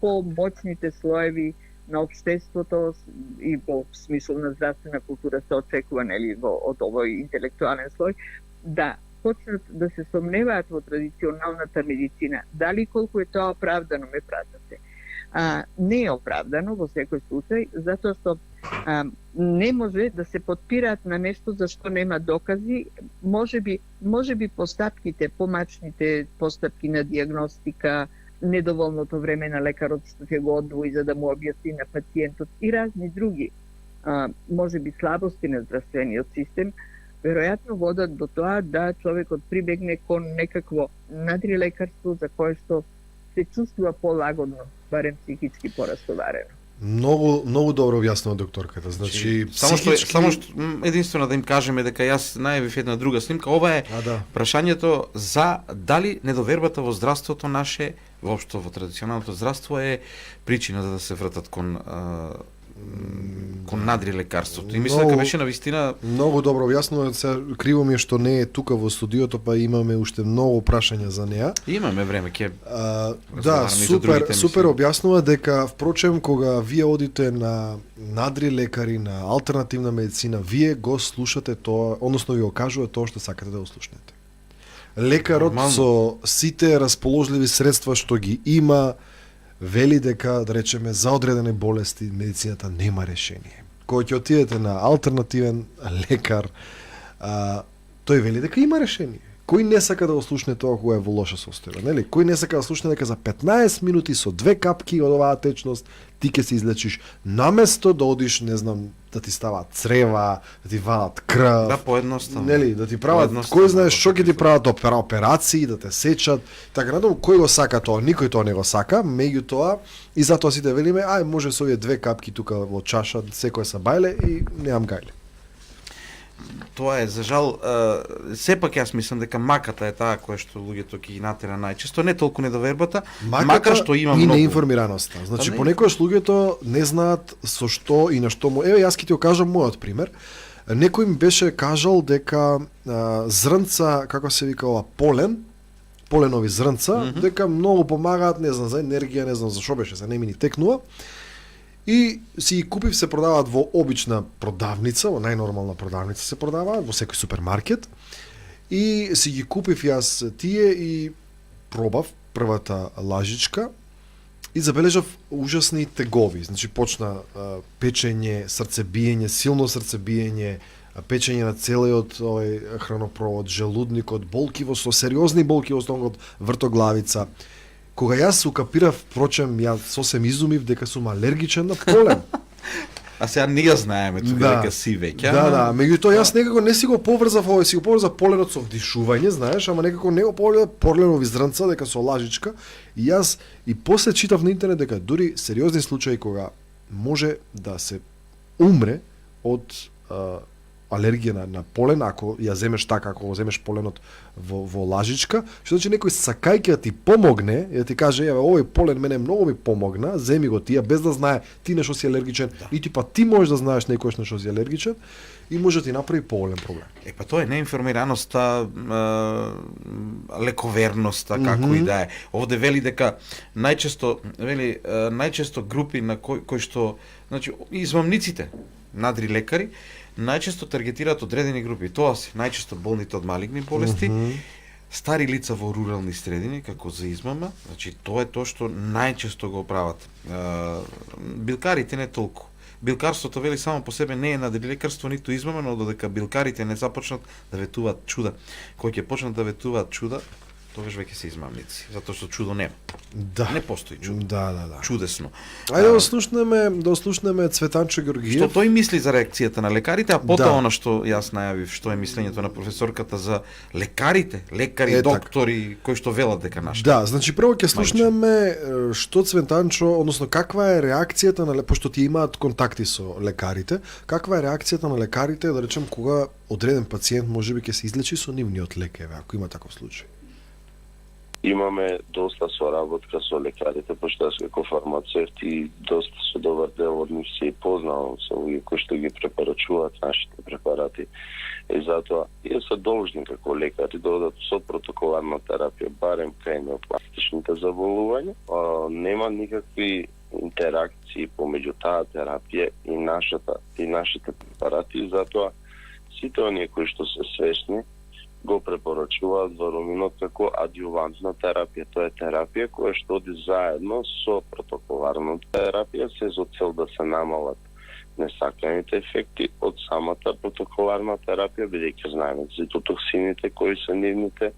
помоćните слоеви на општеството и во смисол на здравствена култура се очекува, нели, од овој интелектуален слој, да почнат да се сомневаат во традиционалната медицина. Дали колку е тоа оправдано, ме пратате. Не е оправдано во секој случај, затоа што не може да се подпираат на нешто за што нема докази. Може би постапките, помачните постапки на диагностика, недоволното време на лекарот што ќе го одвои за да му објасни на пациентот и разни други, може би слабости на здравствениот систем, веројатно водат до тоа да човекот прибегне кон некакво надрилекарство за кое што се чувствува полагодно, барем психички порастоварено. Многу добро објаснува докторката. Значи, само што единствено да им кажеме дека јас најавив една друга снимка, ова е да. прашањето за дали недовербата во здравството наше, воопшто во традиционалното здравство е причина за да се вратат кон кон надри лекарството. И мислам дека беше на вистина Многу добро објаснено, се криво ми е што не е тука во студиото, па имаме уште многу прашања за неа. имаме време ќе Да, разговараме и за другите супер емисии. објаснува дека впрочем кога вие одите на надри лекари, на алтернативна медицина, вие го слушате тоа, односно ви го кажува тоа што сакате да го слушнете. Лекарот Нормално. со сите расположливи средства што ги има, вели дека, да речеме, за одредени болести медицината нема решение. Кога ќе отидете на алтернативен лекар, тој вели дека има решение. Кој не сака да го слушне тоа кога е во лоша состојба, нели? Кој не сака да слушне дека за 15 минути со 2 капки од оваа течност ти ќе се излечиш, наместо да одиш, не знам, да ти стават црева, да ти вадат крв. Да, поедноставно. Нели, да ти прават, Поедноставно, кој знаеш што ќе ти да. прават операции, да те сечат. Така надолу кој го сака тоа, никој тоа не го сака, меѓутоа и затоа сите велиме, ај може со овие 2 капки тука во чаша, секој са бајле и немам гајле. Тоа е, за жал, сепак јас мислам дека маката е таа која што луѓето ќе ги натера најчесто, не толку недовербата, мака што има и многу. неинформираноста. Значи, Па не. понекогаш луѓето не знаат со што и на што му... Еве, јас ќе ти го кажам мојот пример. Некој ми беше кажал дека зрнца, како се вика ова, поленови зрнца, дека многу помагаат, не знам, за енергија, не знам за што беше, за не ми ни текнува. И си ги купив, се продаваат во обична продавница, во најнормална продавница се продаваат, во секој супермаркет. И си ги купив јас тие и пробав првата лажичка и забележав ужасни тегови. Значи почна печење, срцебиење, силно срцебиење, печење на целиот овој хранопровод, желудникот, болки со сериозни болки во стомакот, вртоглавица. Кога јас укапирав, впрочем, јас сосем изумив дека сум алергичен на полен. А сега не ја знаеме тука дека си веќе. Да, меѓутоа јас некако не си го поврзав овој, си го поврзав поленот со вдишување, знаеш, ама некако не го поврзав поленови зрнца дека со лажичка. И јас и после читав на интернет дека дури сериозни случаи кога може да се умре од алергија на полен, ако ја земеш така, ако го земеш поленот во лажичка, што значи некој сакајќи да ти помогне, и да ти каже, еве, овој полен мене многу ми помогна, земи го тие, без да знае ти на што си алергичен, нити па ти можеш да знаеш некојаш на што си алергичен, и може да ти направи поголем проблем. Па тоа е неинформираноста, лековерноста, како и да е. Овде вели дека најчесто групи на кои што, значи измамниците, надри лекари, најчесто таргетираат одредени групи. Тоа се најчесто болните од малигни болести, стари лица во рурални средини, како за измама, значи тоа е тоа што најчесто го прават. Билкарите не толку. Билкарството вели само по себе не е надри лекарство, ниту измама, но додека билкарите не започнат да ветуваат чуда. Кои ќе почнат да ветуваат чуда, тогаш веќе се измамници, затоа што чудо нема. Да. Не постои чудо. Да. Чудесно. Ајде да слушнеме Цветанчо Георгиев. Што тој мисли за реакцијата на лекарите, а потоа Да. она што јас најавив, што е мислењето на професорката за лекарите, лекари, Е, така. доктори, кои што велат дека нашите. Да, значи прво ќе слушнеме што Цветанчо, односно каква е реакцијата на пошто ти имаат контакти со лекарите, каква е реакцијата на лекарите, да речем, кога одреден пациент можеби ќе се излечи со нивниот лек, еве, ако има таков случај. Имаме доста соработка со лекарите, пошто јас како фармацевт и доста со добар дел од нив се и познавам со луѓе кои што ги препорачуваат нашите препарати. И затоа и се должни како лекари да одат со протоколарна терапија барем кај неопластичните заболувања. Нема никакви интеракции помеѓу таа терапија и нашите препарати, и затоа сите оние кои што се свесни го препорачуваат варуминот како адјувантна терапија. Тоа е терапија која што оди заедно со протоколарната терапија, се за цел да се намалат несаканите ефекти од самата протоколарна терапија, бидејќи знаеме цитотоксините кои се нивните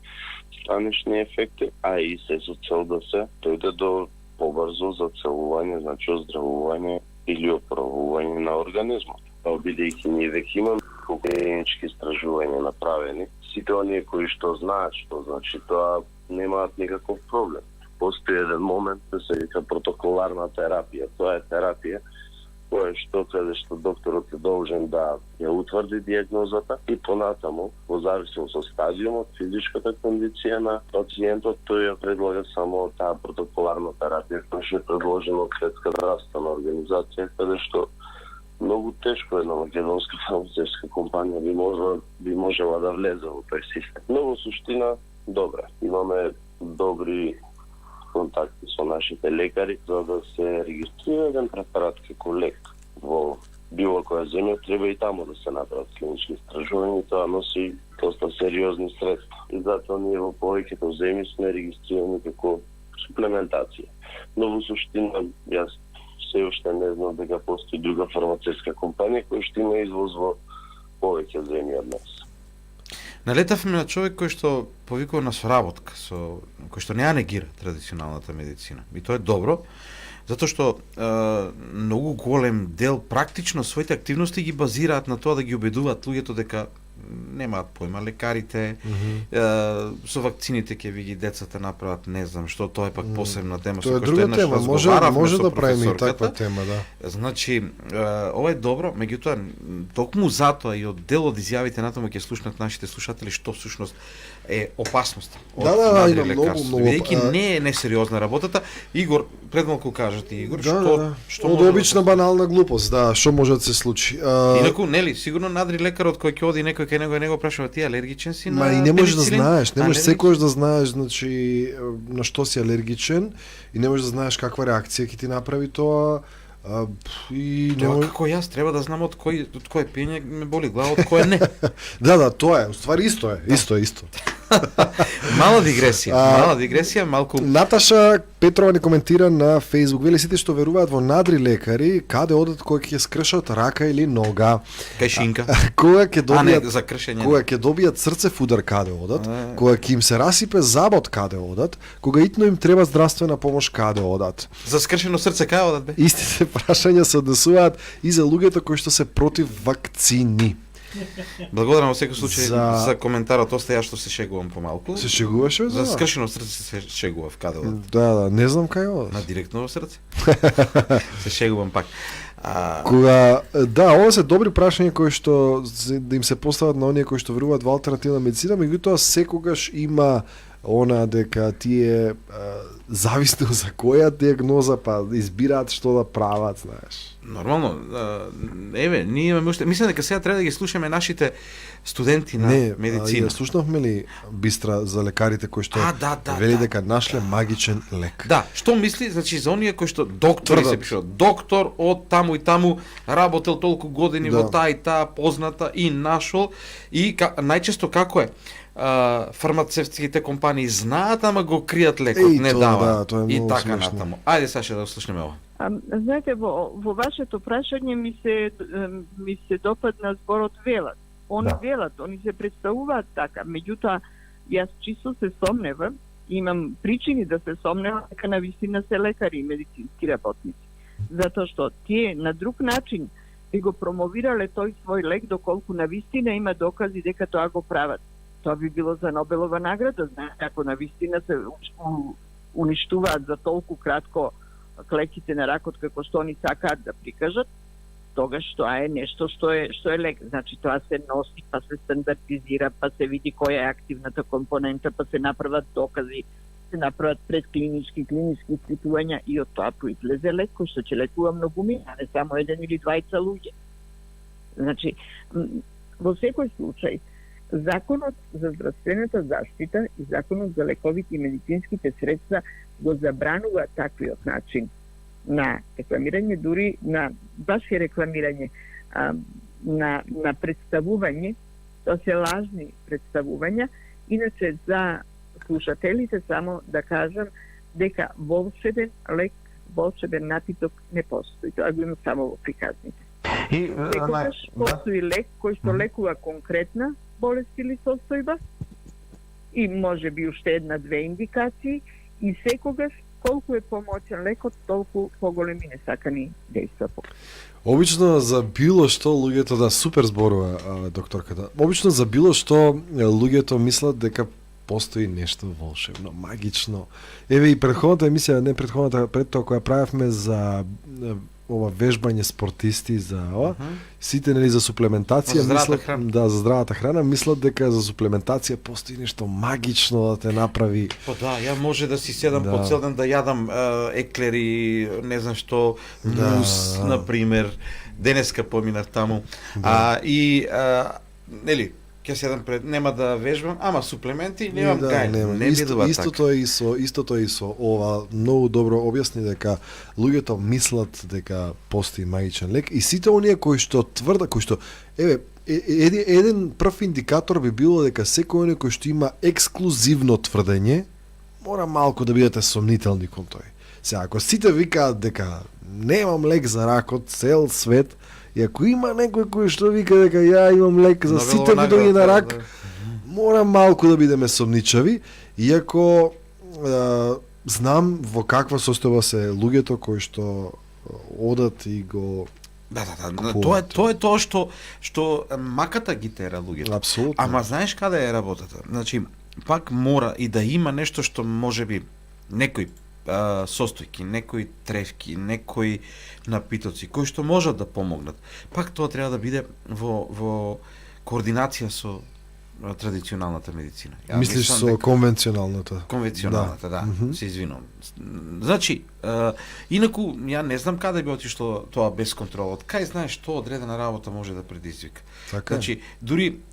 странични ефекти, а и се за цел да се дојде до побрзо зацелување, значи оздравување или оправување на организмот. Бидејќи ние веќе имаме клинички истражувања направени, сите оние кои што знаат што значи тоа немаат никаков проблем. Постои еден момент да се вика протоколарна терапија. Тоа е терапија која што каде што докторот е должен да ја утврди дијагнозата и понатаму, во зависност од стадиумот, физичката кондиција на пациентот, тој ја предлага само таа протоколарна терапија, која што е предложена од Светската здравствена организација, каде што многу тешко една македонска фармацевтска компанија би можела да влезе во тој систем. Но во суштина, добра. Имаме добри контакти со нашите лекари за да се регистрира еден препарат како лек во било која земја, треба и таму да се направат клинички истражувања, тоа носи доста сериозни средства. И затоа ние во повеќето земји сме регистрирани како суплементација. Но во суштина, јас се уште не знам дека постои друга фармацевтска компанија која што има извоз во повеќе земји од нас. Налетавме на човек кој што повикува на соработка, кој што не ја негира традиционалната медицина. И тоа е добро, затоа што многу голем дел практично своите активности ги базираат на тоа да ги убедуваат луѓето дека немаат појма лекарите, со вакцините ќе ви ги децата направат, не знам што, тоа е пак посебна тема. Тоа е друга тема, може да правиме и таква тема, да. Значи, ова е добро, меѓутоа, токму затоа и од дел од изјавите натаму ќе слушнат нашите слушатели што всушност е опасност од надри лекарство. Бидејќи не е несериозна работата. Игор, пред малку кажа ти, Игор, што од обична банална глупост, да, што може да се случи. Инаку, нели, сигурно надри лекарот кој ќе оди некој кај него прашува ти алергичен си на и не можеш да пеницилин? знаеш, не можеш секогаш да знаеш, значи на што си алергичен и не можеш да знаеш каква реакција ќе ти направи тоа. И тоа како јас треба да знам од кој пиење ме боли глава, од кој не. Да, тоа е, уствари исто е, исто. Мала дигресија, малку. Наташа Петрова ни коментира на Facebook, вели сите што веруваат во надри лекари, каде одат кога ќе скршат рака или нога. Кај шинка. Кога ќе добијат за кршење. Кога ќе добијат срцев удар каде одат, кога ќе им се расипе забот каде одат, кога итно им треба здравствена помош каде одат. За скршено срце каде одат бе? Истите прашања се однесуваат и за луѓето кои што се против вакцини. Благодарам во секој случај за коментарот, оста ја што се шегувам помалку. Се шегуваше за скршено срце се шегував каде одат. Да, не знам кај одат. На директно во срце. Се шегувам пак. Кога ова се добри прашања кои што да им се постават на оние кои што веруваат во алтернативна медицина, меѓутоа секогаш има она дека тие зависно за која диагноза па избираат што да прават, знаеш. Нормално, еве, ние имаме уште, мислам дека сега треба да ги слушаме нашите студенти на медицина. Не, слушнавме ли Бистра за лекарите кои што вели дека нашле магичен лек? Да, што мисли, значи за оние кои што доктори се пишува, доктор од таму и таму, работел толку години во таа и таа позната и нашол и најчесто како е? Фармацевтските компании знаат, ама го кријат лекот, не даваат. И така натаму. Ајде Саша да слушнеме ова. Знаете, во вашето прашање ми се допадна зборот велат. Велат, они се представуваат така, меѓутоа јас чисто се сомневам, имам причини да се сомневам дека навистина се лекари и медицински работници. Затоа што тие на друг начин би го промовирале тој свој лек доколку навистина има докази дека тоа го прават. Тоа би било за Нобелова награда, знаете, ако навистина се уништуваат за толку кратко клеките на ракот како што они сакаат да прикажат, тогаш тоа е нешто што е лек. Значи тоа се носи, па се стандартизира, па се види која е активната компонента, па се направат докази, се направат предклинички, клинички испитувања и од тоа произлезе лек кој што ќе лекува многумина, не само еден или двајца луѓе. Значи, во секој случај, Законот за здравствената заштита и Законот за лековите и медицинските средства го забранува таквиот начин на рекламирање, дури на баш и рекламирање, на представување, тоа се лажни представувања. Иначе за слушателите само да кажам дека волшебен лек, волшебен напиток не постои. Тоа го има само во приказните. Секогаш постои лек кој што лекува конкретна болест или состојба и може би уште една-две индикации и секогаш колку е помоćен лекот, толку поголеми несакани дејства. Обично за било што луѓето, да, супер зборува докторката. Обично за било што луѓето мислат дека постои нешто волшебно, магично. Еве и претходната емисија, не претходната, пред тоа која правевме за ова вежбање спортисти за ова, сите нели за суплементација За здравата мислат, храна. да, за здравата храна, мислат дека за суплементација постои нешто магично да те направи. Па да, ја може да си седам Да. по цел ден да јадам еклери, не знам што, Да. мус, например. Денеска поминав таму. Нели, ќе седам пред, нема да вежбам, ама суплементи немам гај. Не бидува така. Истото е и со ова, многу добро објасни дека луѓето мислат дека постои магичен лек и сите оние кои што тврда, кои што еден прв индикатор би било дека секој оној кој што има ексклузивно тврдење мора малку да бидете сомнителни кон тој. Сега, ако сите викаат дека немам лек за ракот, цел свет, и ако има некој кој што вика дека ја имам лек за Нобелова сите видови на награда, рак, да. мора малку да бидеме сомничави, иако знам во каква состојба се луѓето кои што одат и го Да. Купуваат. Тоа е тоа што маката ги тера луѓето. апсолутно. Ама знаеш каде е работата? Значи, пак мора и да има нешто што можеби некои состојки, некои тревки, некои напитоци кои што можат да помогнат. Пак тоа треба да биде во координација со традиционалната медицина. Мислиш мислам со дека- конвенционалната? конвенционалната, да, се извинувам. Значи, инаку ја не знам каде би отишло тоа без контрола. Од кај знаеш што одредена работа може да предизвика. Така е. Значи,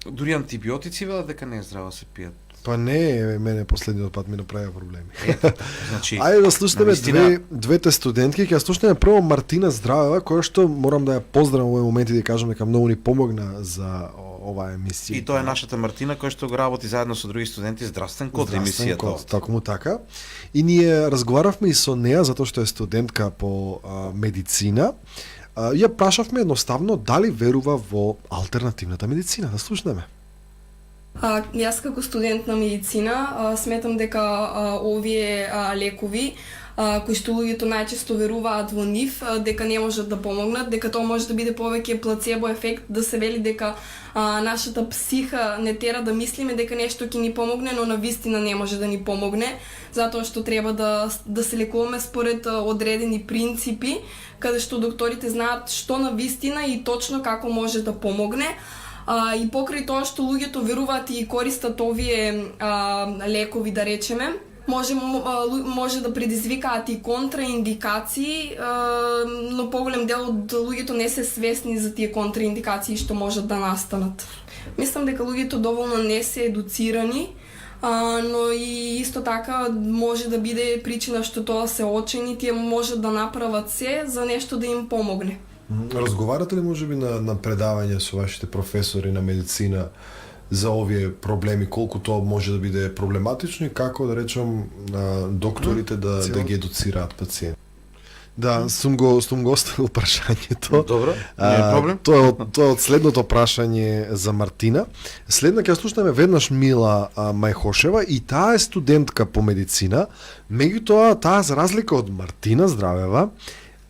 дури антибиотици велат дека не е здраво се пијат. Па не, мене последниот пат ми направија проблеми. Значи, Ајде да слушнеме навистина- двете студентки, ќе ја слушнеме прво Мартина Здравева, која што морам да ја поздравам во овој момент и да ја кажам дека многу ни помогна за оваа емисија. И тоа е нашата Мартина која што го работи заедно со други студенти Здравствен код Здравствен емисијата. код, такому така. И ние разговаравме и со неа затоа што е студентка по медицина. Ја прашавме едноставно дали верува во алтернативната медицина. Да слушнеме. Јас како студент на медицина сметам дека овие лекови кои што луѓето најчесто веруваат во нив, дека не можат да помогнат, дека тоа може да биде повеќе плацебо ефект, да се вели дека нашата психа не тера да мислиме дека нешто ќе ни помогне, но навистина не може да ни помогне, затоа што треба да се лекуваме според одредени принципи, каде што докторите знаат што навистина и точно како може да помогне. И покрај тоа што луѓето веруваат и користат овие лекови, да речеме, може да предизвикаат и контраиндикации, но поголем дел од луѓето не се свесни за тие контраиндикации што можат да настанат. Мислам дека луѓето доволно не се едуцирани, но и исто така може да биде причина што тоа се очени, тие можат да направат се за нешто да им помогне. Разговарате ли можеби на предавање со вашите професори на медицина за овие проблеми, колку тоа може да биде проблематично и како да речем докторите да ги едуцираат пациенти? Да, сум го оставил прашањето. Добро, не е проблем. Тоа е од следното прашање за Мартина. Следна ќе слушнеме веднаш Мила Мајхошева и таа е студентка по медицина, меѓутоа таа за разлика од Мартина Здравева,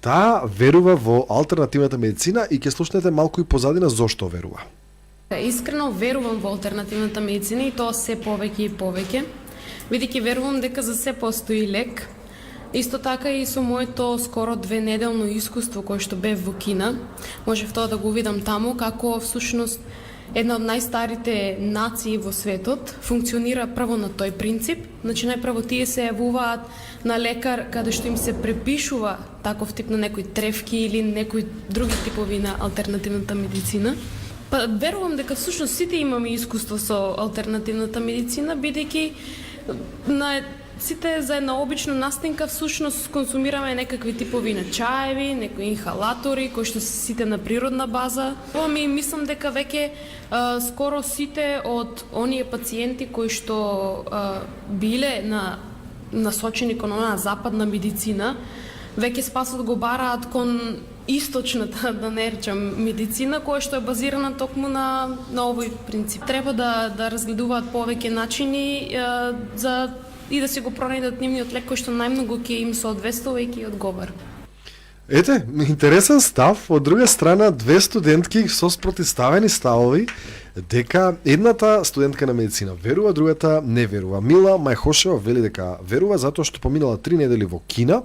таа верува во алтернативната медицина и ќе слушнете малку и позадина зошто верува. Искрено верувам во алтернативната медицина и тоа се повеќе и повеќе, бидејќи верувам дека за се постои лек. Исто така и со моето скоро 2-неделно искуство кое што бев во Кина, можев тоа да го видам таму како всушност една од најстарите нации во светот функционира прво на тој принцип. Значи најпрво тие се јавуваат на лекар каде што им се препишува таков тип на некои тревки или некои други типови на алтернативната медицина. Па верувам дека всушност сите имаме искуство со алтернативната медицина, бидејќи на сите за една обична настинка всушност консумираме некакви типови на чаеви, некои инхалатори кои што се сите на природна база. Ами мислам дека веќе скоро сите од оние пациенти кои што биле насочени кон онаа западна медицина, веќе спасот го бараат кон источната, да не речам, медицина, која што е базирана токму на овој принцип. Треба да разгледуваат повеќе начини и да си го пронајдат нивниот лек кој што најмногу ќе им соодветствува и ќе одговара. Ете, интересен став. Од друга страна, две студентки со спротивставени ставови дека едната студентка на медицина верува, другата не верува. Мила Мајхошева вели дека верува затоа што поминала 3 недели во Кина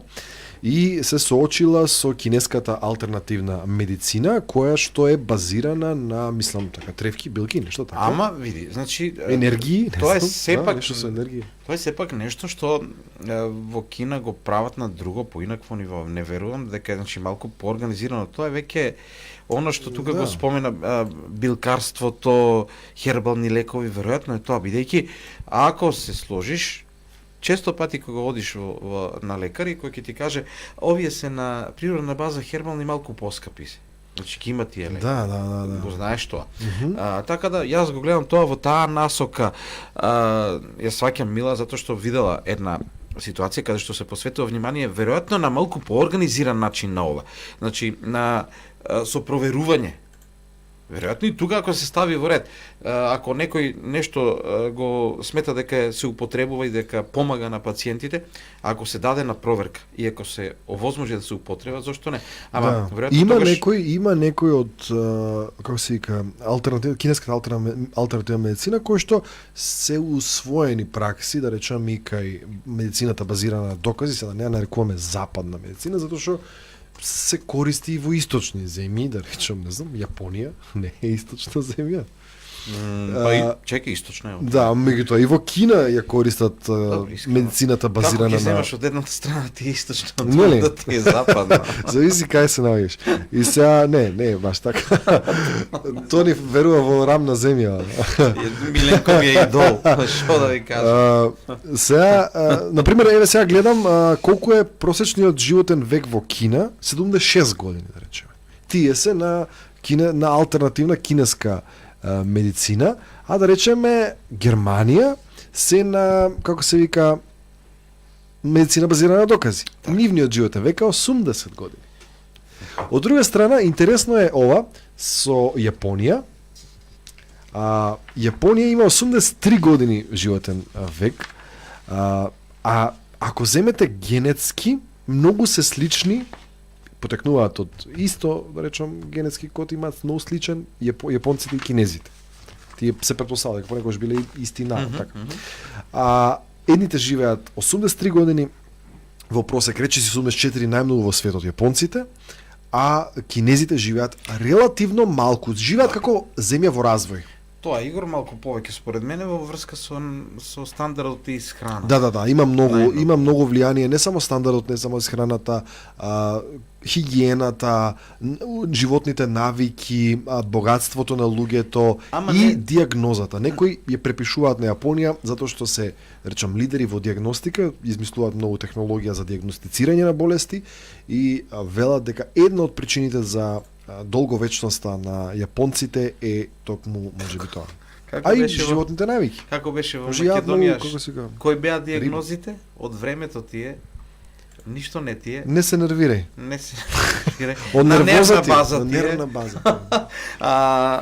и се соочила со кинеската алтернативна медицина, која што е базирана на, мислам, така, тревки, билки, нешто така. Ама, види, значи... енергии, не тоа е знам, сепак... нешто со енергија. Тоа е сепак нешто што во Кина го прават на друго, поинакво ниво. Не верувам дека е, значи, малку поорганизирано. Тоа е веќе оно што тука го спомена билкарството, хербални лекови, веројатно е тоа, бидејќи ако се сложиш, често пати кога одиш на лекари, кој ќе ти каже, овие се на природна база хербални малку поскапи се. Значи ќе има тие лекари. Да. Го знаеш тоа. Така да, јас го гледам тоа во таа насока. Ја сваќам Мила затоа што видела една ситуација каде што се посветува внимание веројатно на малку поорганизиран начин на ова. Значи на со проверување. Веројатно и тука ако се стави во ред, ако некој нешто го смета дека се употребува и дека помага на пациентите, ако се даде на проверка и ако се овозможи да се употреба, зошто не? Ама веројатно има некој од како се вика кинеската алтернативна медицина кои што се усвоени пракси, да речеме и кај медицината базирана на докази, се да не ја нарекуваме западна медицина, затоа што се користи и во источни земји, да речем, не знам, Јапонија не е источна земја. Па и чека источна е. Да, меѓутоа и во Кина ја користат медицината базирана на... Како ќе земаш од едната страна ти е источна, од Нели? другата ти е западна. Зависи кај се наоѓаш. И сега не е баш така. Тони верува во рамна земја. Миленко ми е идол. Што да ви кажам? Сега, например, еве сега гледам колку е просечниот животен век во Кина, 76 години, да речеме. Тие се на алтернативна кинеска медицина, а да речеме Германија се на, како се вика, медицина базирана на докази. Нивниот животен века 80 години. Од друга страна, интересно е ова со Јапонија. Јапонија има 83 години животен век, а ако земете генетски, многу се слични, потекнуваат од исто, да речем, генетски код, имаат многу сличен јапонците и кинезите. Тие се претпоставува дека понекогаш биле исти народ, така. Едните живеат 83 години, во просек речиси 84 најмногу во светот јапонците, а кинезите живеат релативно малку, живеат како земја во развој. Тоа Игор малку повеќе според мене во врска со стандардот и исхрана. Да, има многу влијание, не само стандардот, не само исхраната, хигиената, животните навики, богатството на луѓето и диагнозата. Некои ја препишуваат на Јапонија затоа што се, речам, лидери во диагностика, измислуваат многу технологија за диагностицирање на болести и велат дека една од причините за долговечноста на јапонците е токму можеби тоа. И животните навики. Како беше во Македонија? Кои беа диагнозите? Риба. Од времето тие ништо не тие. Не се нервирај. Не се нервирај. Од нервоза на нервна база.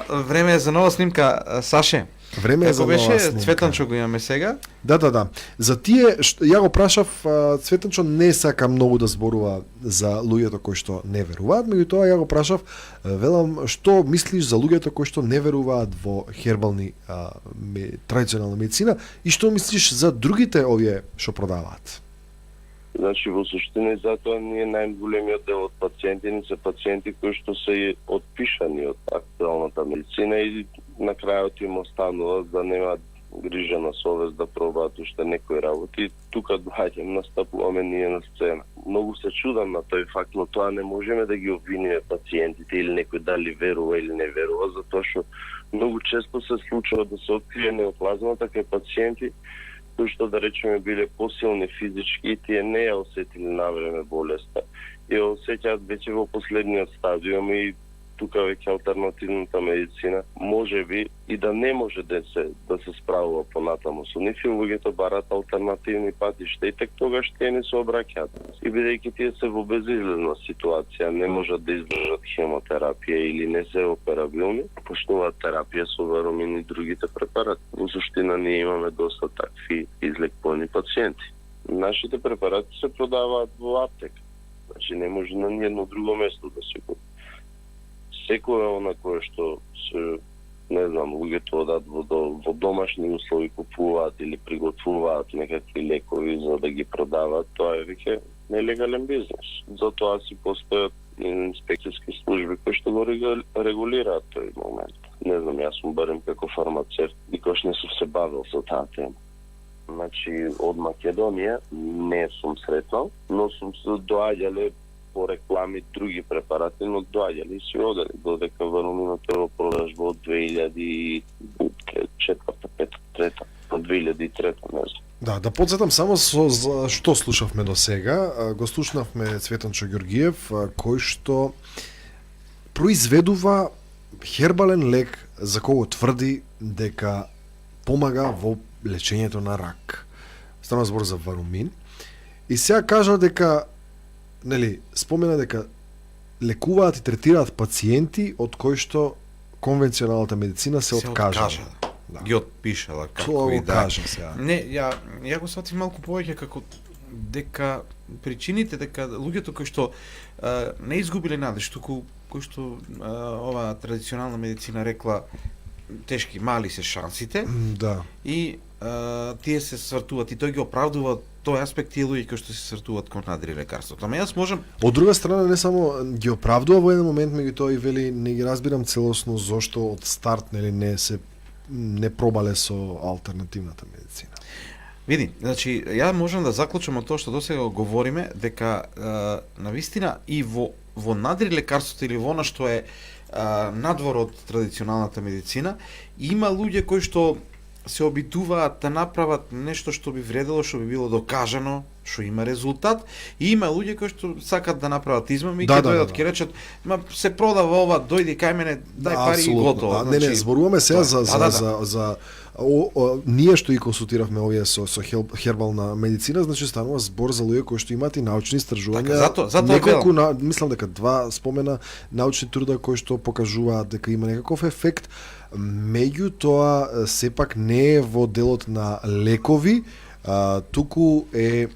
Време е за нова снимка, Саше. Време е за нова снимка. Беше Цветанчо го имаме сега? Да. За тие, ја го прашав, Цветанчо не сака многу да зборува за луѓето кои што не веруваат, меѓутоа ја го прашав, велам, што мислиш за луѓето кои што не веруваат во хербални традиционална медицина и што мислиш за другите овие што продаваат? Значи, во суштина и затоа ние најголемиот дел од пациенти се пациенти кои што се отпишани од актуелната медицина и на крајот им останува да немаат грижа на совест да пробаат уште некои работи. Тука доаѓам, настапуваме ние на сцена. Многу се чудам на тој факт, но тоа не можеме да ги обвиниме пациентите или некој дали верува или не верува, затоа што многу често се случува да се открие неоплазмата кај пациенти кои што, да речеме, биле посилни физички и тие не ја осетили навреме болеста. И ја осеќаат веќе во последниот стадиум и тука веќе алтернативната медицина можеби и да не може да се справува понатаму со нив, луѓето барат алтернативни патишта и тек тогаш тие не се обраќаат. И бидејќи тие се во безизлезна ситуација, не можат да издржат хемотерапија или не се операбилни, почнуваат терапија со варомин и другите препарати. Во суштина ние имаме доста такви излекувани пациенти. Нашите препарати се продаваат во аптека. Значи не може на ниедно друго место да се купи. Секој она кое што се, не знам, луѓето одат во домашни услови купуваат или приготвуваат некакви лекови за да ги продаваат, тоа е веќе нелегален бизнес. Затоа си постојат инспекцијски служби кои што го регулираат тој момент. Не знам, јас сум барем како фармацевт, никош не сум се бавил со таа тема. Значи, од Македонија не сум сретнал, но сум се доаѓале по реклами други препарати, но доаѓале и си одели, додека варумината во продажба од 2004-та, 5-та, 3-та, од 2003-та, не знам. Да подсетам само за што слушавме до сега. Го слушнавме Цветанчо Ѓоргиев, кој што произведува хербален лек за кого тврди дека помага во лечењето на рак. Стана збор за варумин. И сега кажа дека, спомена дека лекуваат и третираат пациенти од кои што конвенционалната медицина се откажа. Да. Ги отпишала, како Тоа и го да. кажа сега. Не, ја го сватив малку повеќе како дека причините дека луѓето кои што не изгубиле надеж, туку кои што ова традиционална медицина рекла тешки, мали се шансите Да. и тие се свртуваат и тој ги оправдува тој аспект тие луѓе кои што се свртуваат кон надри лекарството. Ама јас можам Од друга страна не само ги оправдува во еден момент, меѓутоа и вели не ги разбирам целосно зошто од старт не пробале со алтернативната медицина. Види, значи, ја можам да заклучам од тоа што досега говориме, дека навистина и во надри лекарството или во она што е надвор од традиционалната медицина, има луѓе кои што се обидуваат да направат нешто што би вредело, што би било докажано, што има резултат, и има луѓе кои што сакат да направат измами и ќе дојдат ќе речат, ма се продава ова, дојди кај мене, дај пари и готово. Не, зборуваме сега тоа за ние што и консултиравме овие со хербална медицина, значи станува збор за луѓе кои што имаат и научни истражувања. Зато неколку мислам дека 2 спомена научни труда кои што покажуваат дека има некаков ефект. Меѓутоа сепак не е во делот на лекови, туку е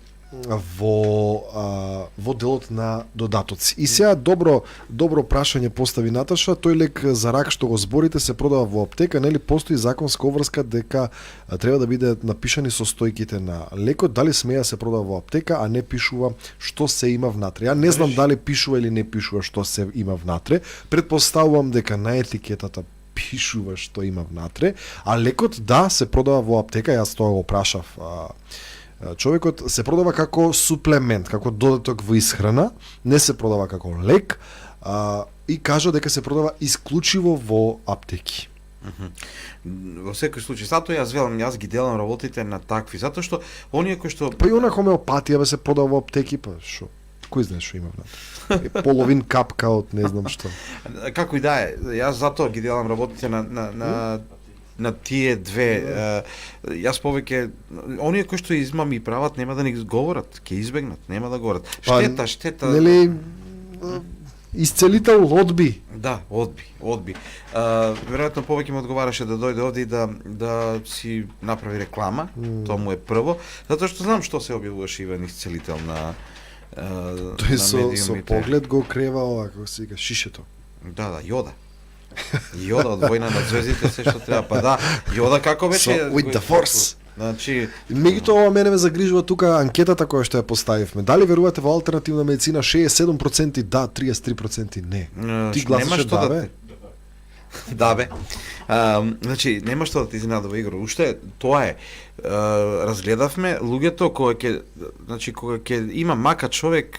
во делот на додатоци. И сега добро прашање постави Наташа, тој лек за рак што го зборите се продава во аптека, нели постои законска обврска дека треба да биде напишани состојките на лекот, дали смеја се продава во аптека, а не пишува што се има внатре. Ја не знам дали пишува или не пишува што се има внатре. Предпоставувам дека на етикетата пишува што има внатре, а лекот се продава во аптека, јас тоа го прашав човекот, се продава како суплемент, како додаток во исхрана, не се продава како лек, и кажа дека се продава исклучиво во аптеки. Во секој случај, затоа јас ги делам работите на такви, затоа што оние кои што Па и она хомеопатија се продава во аптеки, па што? Кој знае што има внатре? Половин капка од не знам што. Како и да е, јас затоа ги делам работите на тие две. Јас повеќе оние кои што измами прават нема да ни говорат, ќе избегнат, нема да говорат. Штета. Нели исцелител одби. Да, одби. Веројатно повеќе му одговараше да дојде овде и да си направи реклама, тоа му е прво, затоа што знам што се објавуваше Иван исцелител на тој со поглед го крева ова, како се вика, шишето. Да, Јода. Јода од Војна на звездите, се што треба. Па да, Јода како беше... So, with the force. Значи... Меѓутоа, ова мене ме загрижува тука анкетата која што ја поставивме. Дали верувате во алтернативна медицина? 67% да, 33% не. Ти гласаше да, бе? Да, бе. Значи, нема што да ти изненадува, Игор. Уште тоа е. Разгледавме луѓето кога ќе има мака човек,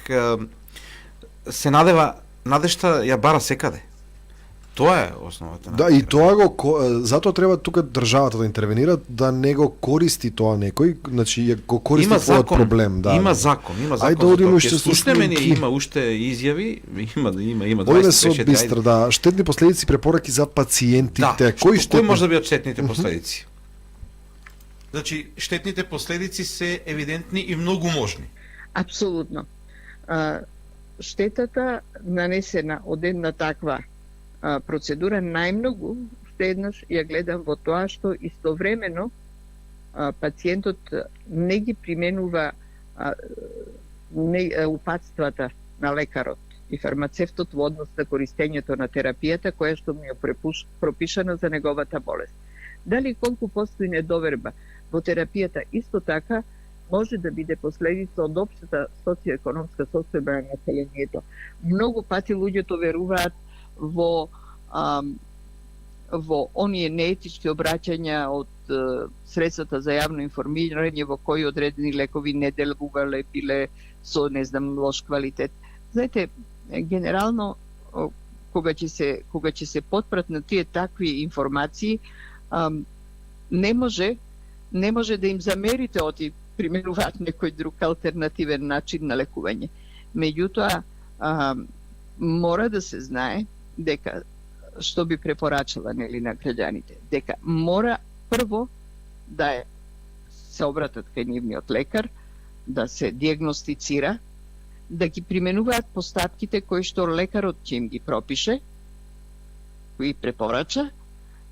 се надешта ја бара секаде. Тоа е основата. Да, и тоа затоа треба тука државата да интервенира, да не го користи тоа некој, значи го користи твојот проблем, да. Има закон. Ајде да одиме уште со има уште изјави, има 25 со бистро, да. Штетни последици, препораки за пациентите. Да, кои може да бидат штетните последици? Значи, штетните последици се евидентни и многу можни. Апсолутно. Штетата нанесена од една таква процедура најмногу уште еднаш ја гледам во тоа што истовремено пациентот не ги применува упатствата на лекарот и фармацевтот во однос на користењето на терапијата која што му е пропишана за неговата болест. Дали колку постои недоверба во терапијата, исто така може да биде последица од општата социоекономска состојба на населението. Многу пати луѓето веруваат во оние неетички обраќања од средствата за јавно информирање во кои одредени лекови не делувале, биле со, не знам, лош квалитет. Знаете, генерално, кога ќе се потпратнат тие такви информации, не може да им замерите оти применуваат некој друг алтернативен начин на лекување. Меѓутоа, мора да се знае дека што би препорачала нели на граѓаните, дека мора прво да се обратат кај нивниот лекар, да се диагностицира, да ги применуваат постапките кои што лекарот ќе им ги пропише, кои препорача,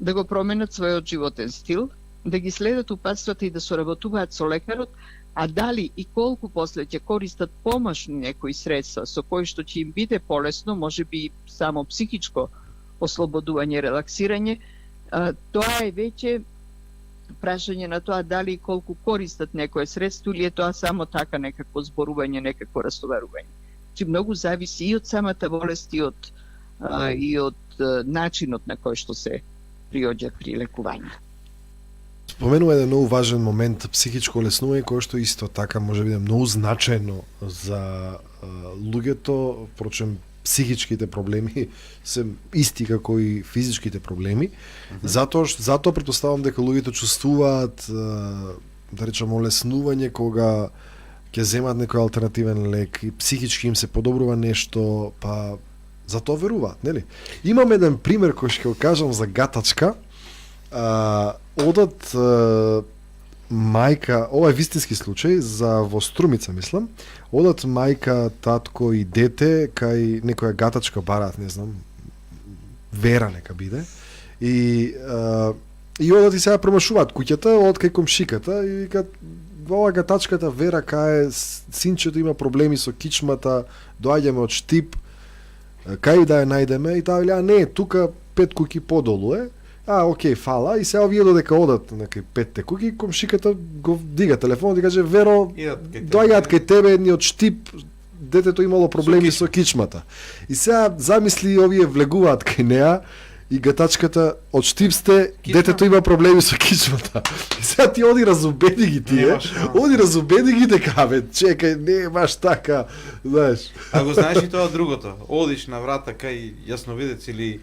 да го променат својот животен стил, да ги следат упатствата и да соработуваат со лекарот, а дали и колку после ќе користат помошни некои средства со кои што ќе им биде полесно, може би само психичко ослободување, релаксирање, тоа е веќе прашање на тоа дали и колку користат некое средство или е тоа само така некакво зборување, некакво растоварување. Че многу зависи и од самата болест и од начинот на кој што се приоѓа при лекување. Споменува еден многу важен момент, психичко олеснување, кое што исто така може да биде многу значајно за луѓето, впрочем психичките проблеми се исти како и физичките проблеми. Затоа претпоставам дека луѓето чувствуваат, да речам, олеснување кога ќе земат некој алтернативен лек и психички им се подобрува нешто, па затоа веруваат, нели? Имам еден пример кој ќе го кажам за гатачка. Одат мајка, ова е вистински случај, во Струмица мислам, одат мајка, татко и дете кај некоја гатачка бараат, не знам, Вера нека биде, и одат и сега промашуваат куќата, одат кај комшиката и викат, ова гатачката Вера кај синчето има проблеми со кичмата, доаѓаме од Штип, кај да ја најдеме, и таа вели, не, тука 5 куќи подолу е. Окей, фала. И сега овие додека одат на кај 5 куќи, комшиката го дига телефонот и каже, Веро, доаѓаат кај тебе едни од Штип, детето имало проблеми со кичмата. И сега замисли овие влегуваат кај неа и гатачката од Штип сте, детето има проблеми со кичмата. И сега ти оди разубеди ги тие, дека, чекај, не е баш така, знаеш. А го знаеш и тоа другото. Одиш на врата кај јасновидец или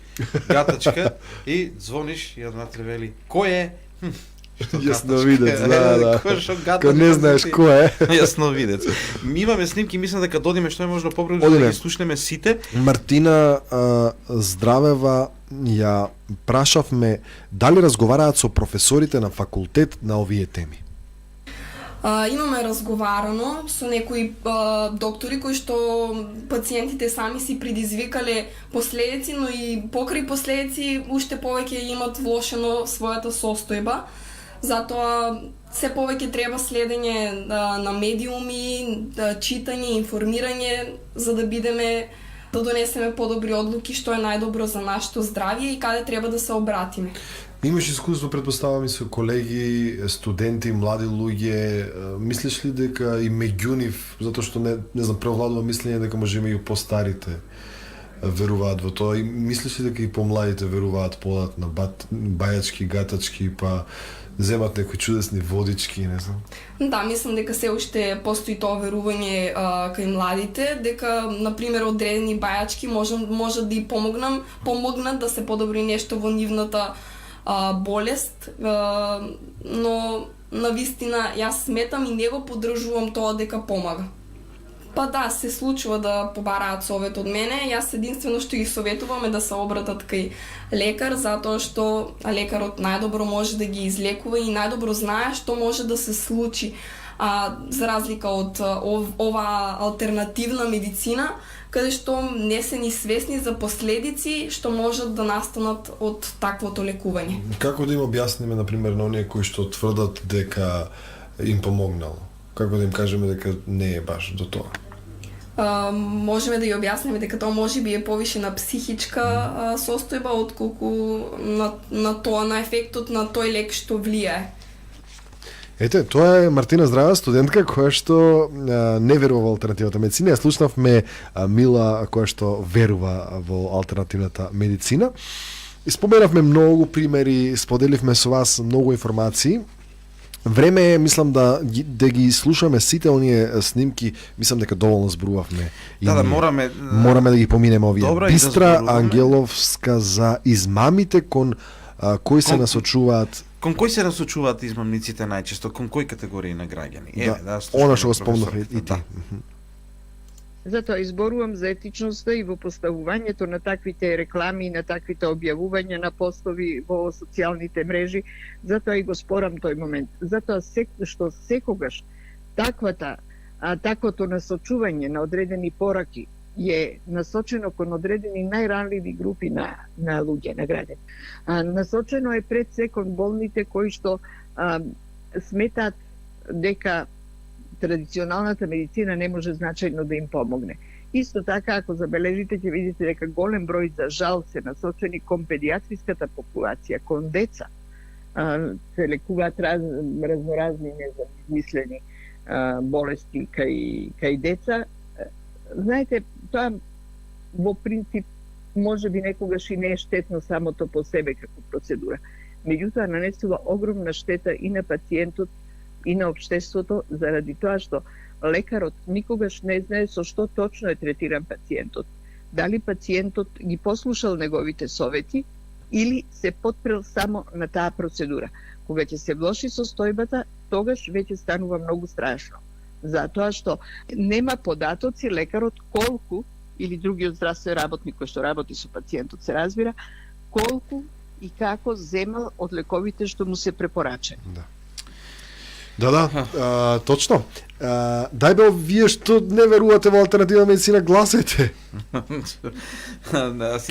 гатачка и звониш и однатре вели, кој е? Јасновидец, да. Кој не знаеш кој е. Јасновидец. Ми имаме снимки, мислам дека додиме што е можно попробно да ги слушнеме сите. Мартина Здравева ја прашавме дали разговараат со професорите на факултет на овие теми. Имаме разговарано со некои доктори кои што пациентите сами си предизвикале последици, но и покрај последици уште повеќе имат влошено својата состојба. Затоа се повеќе треба следење на медиуми, читање, информирање, за да бидеме да донесеме подобри одлуки што е најдобро за нашето здравје и каде треба да се обратиме. Имаш искуство, предпоставам, и со колеги, студенти, млади луѓе. Мислиш ли дека и меѓу нив, затоа што не знам, преовладува мислење дека можеме и постарите веруваат во тоа, и мислиш ли дека и помладите веруваат подат на бајачки, гатачки, па земат некои чудесни водички, не знам? Да, мислам дека се уште постои тоа верување кај младите, дека, например, одредени бајачки можат да и помогнат да се подобри нешто во нивната болест, но навистина јас сметам и не го поддржувам тоа дека помага. Па да, се случува да побараат совет од мене, јас единствено што ги советувам е да се обратат кај лекар, затоа што лекарот најдобро може да ги излекува и најдобро знае што може да се случи. За разлика од ова алтернативна медицина, каде што не се ни свесни за последици што можат да настанат од таквото лекување. Како да им објасниме, например, на оние кои што тврдат дека им помогнало? Како да им кажеме дека не е баш до тоа? Можеме да ја објасниме дека тоа можеби е повишена психичка состојба отколку на тоа, на ефектот на тој лек што влијае. Ете, тоа е Мартина Здрава, студентка која што не верува во алтернативната медицина. Ја слушнавме Мила која што верува во алтернативната медицина. И споменавме многу примери, споделивме со вас многу информации. Време е, мислам, да ги слушаме сите оние снимки, мислам дека доволно зборувавме. Да, мораме да ги поминеме овие. Добро, Бистра да Ангеловска за измамите кон кои се насочуваат. Кон кој се насочуваат измамниците најчесто? Кон кои категории на граѓани? Она што го спомнавме и ти. Да. Затоа изборувам за етичноста и во поставувањето на таквите реклами и на таквите објавувања на постови во социјалните мрежи, затоа и го спорам тој момент. Затоа што секогаш таквото насочување на одредени пораки е насочено кон одредени најранливи групи на луѓе, на граѓани. Насочено е пред се кон болните кои што сметаат дека традиционалната медицина не може значајно да им помогне. Исто така, ако забележите, ќе видите дека голем број за жал се насочени кон педиатриската популација, кон деца. Се лекуваат разноразни измислени болести кај деца. Знаете, тоа во принцип може би некогаш и не е штетно самото по себе како процедура. Меѓутоа нанесува огромна штета и на пациентот и на општеството заради тоа што лекарот никогаш не знае со што точно е третиран пациентот. Дали пациентот ги послушал неговите совети или се потпрел само на таа процедура. Кога ќе се влоши состојбата, тогаш веќе станува многу страшно. Затоа што нема податоци лекарот колку, или другиот здравствен работник кој што работи со пациентот се разбира, колку и како земал од лековите што му се препорачани. Точно. Дај бе, вие што не верувате во алтернативна медицина, гласете.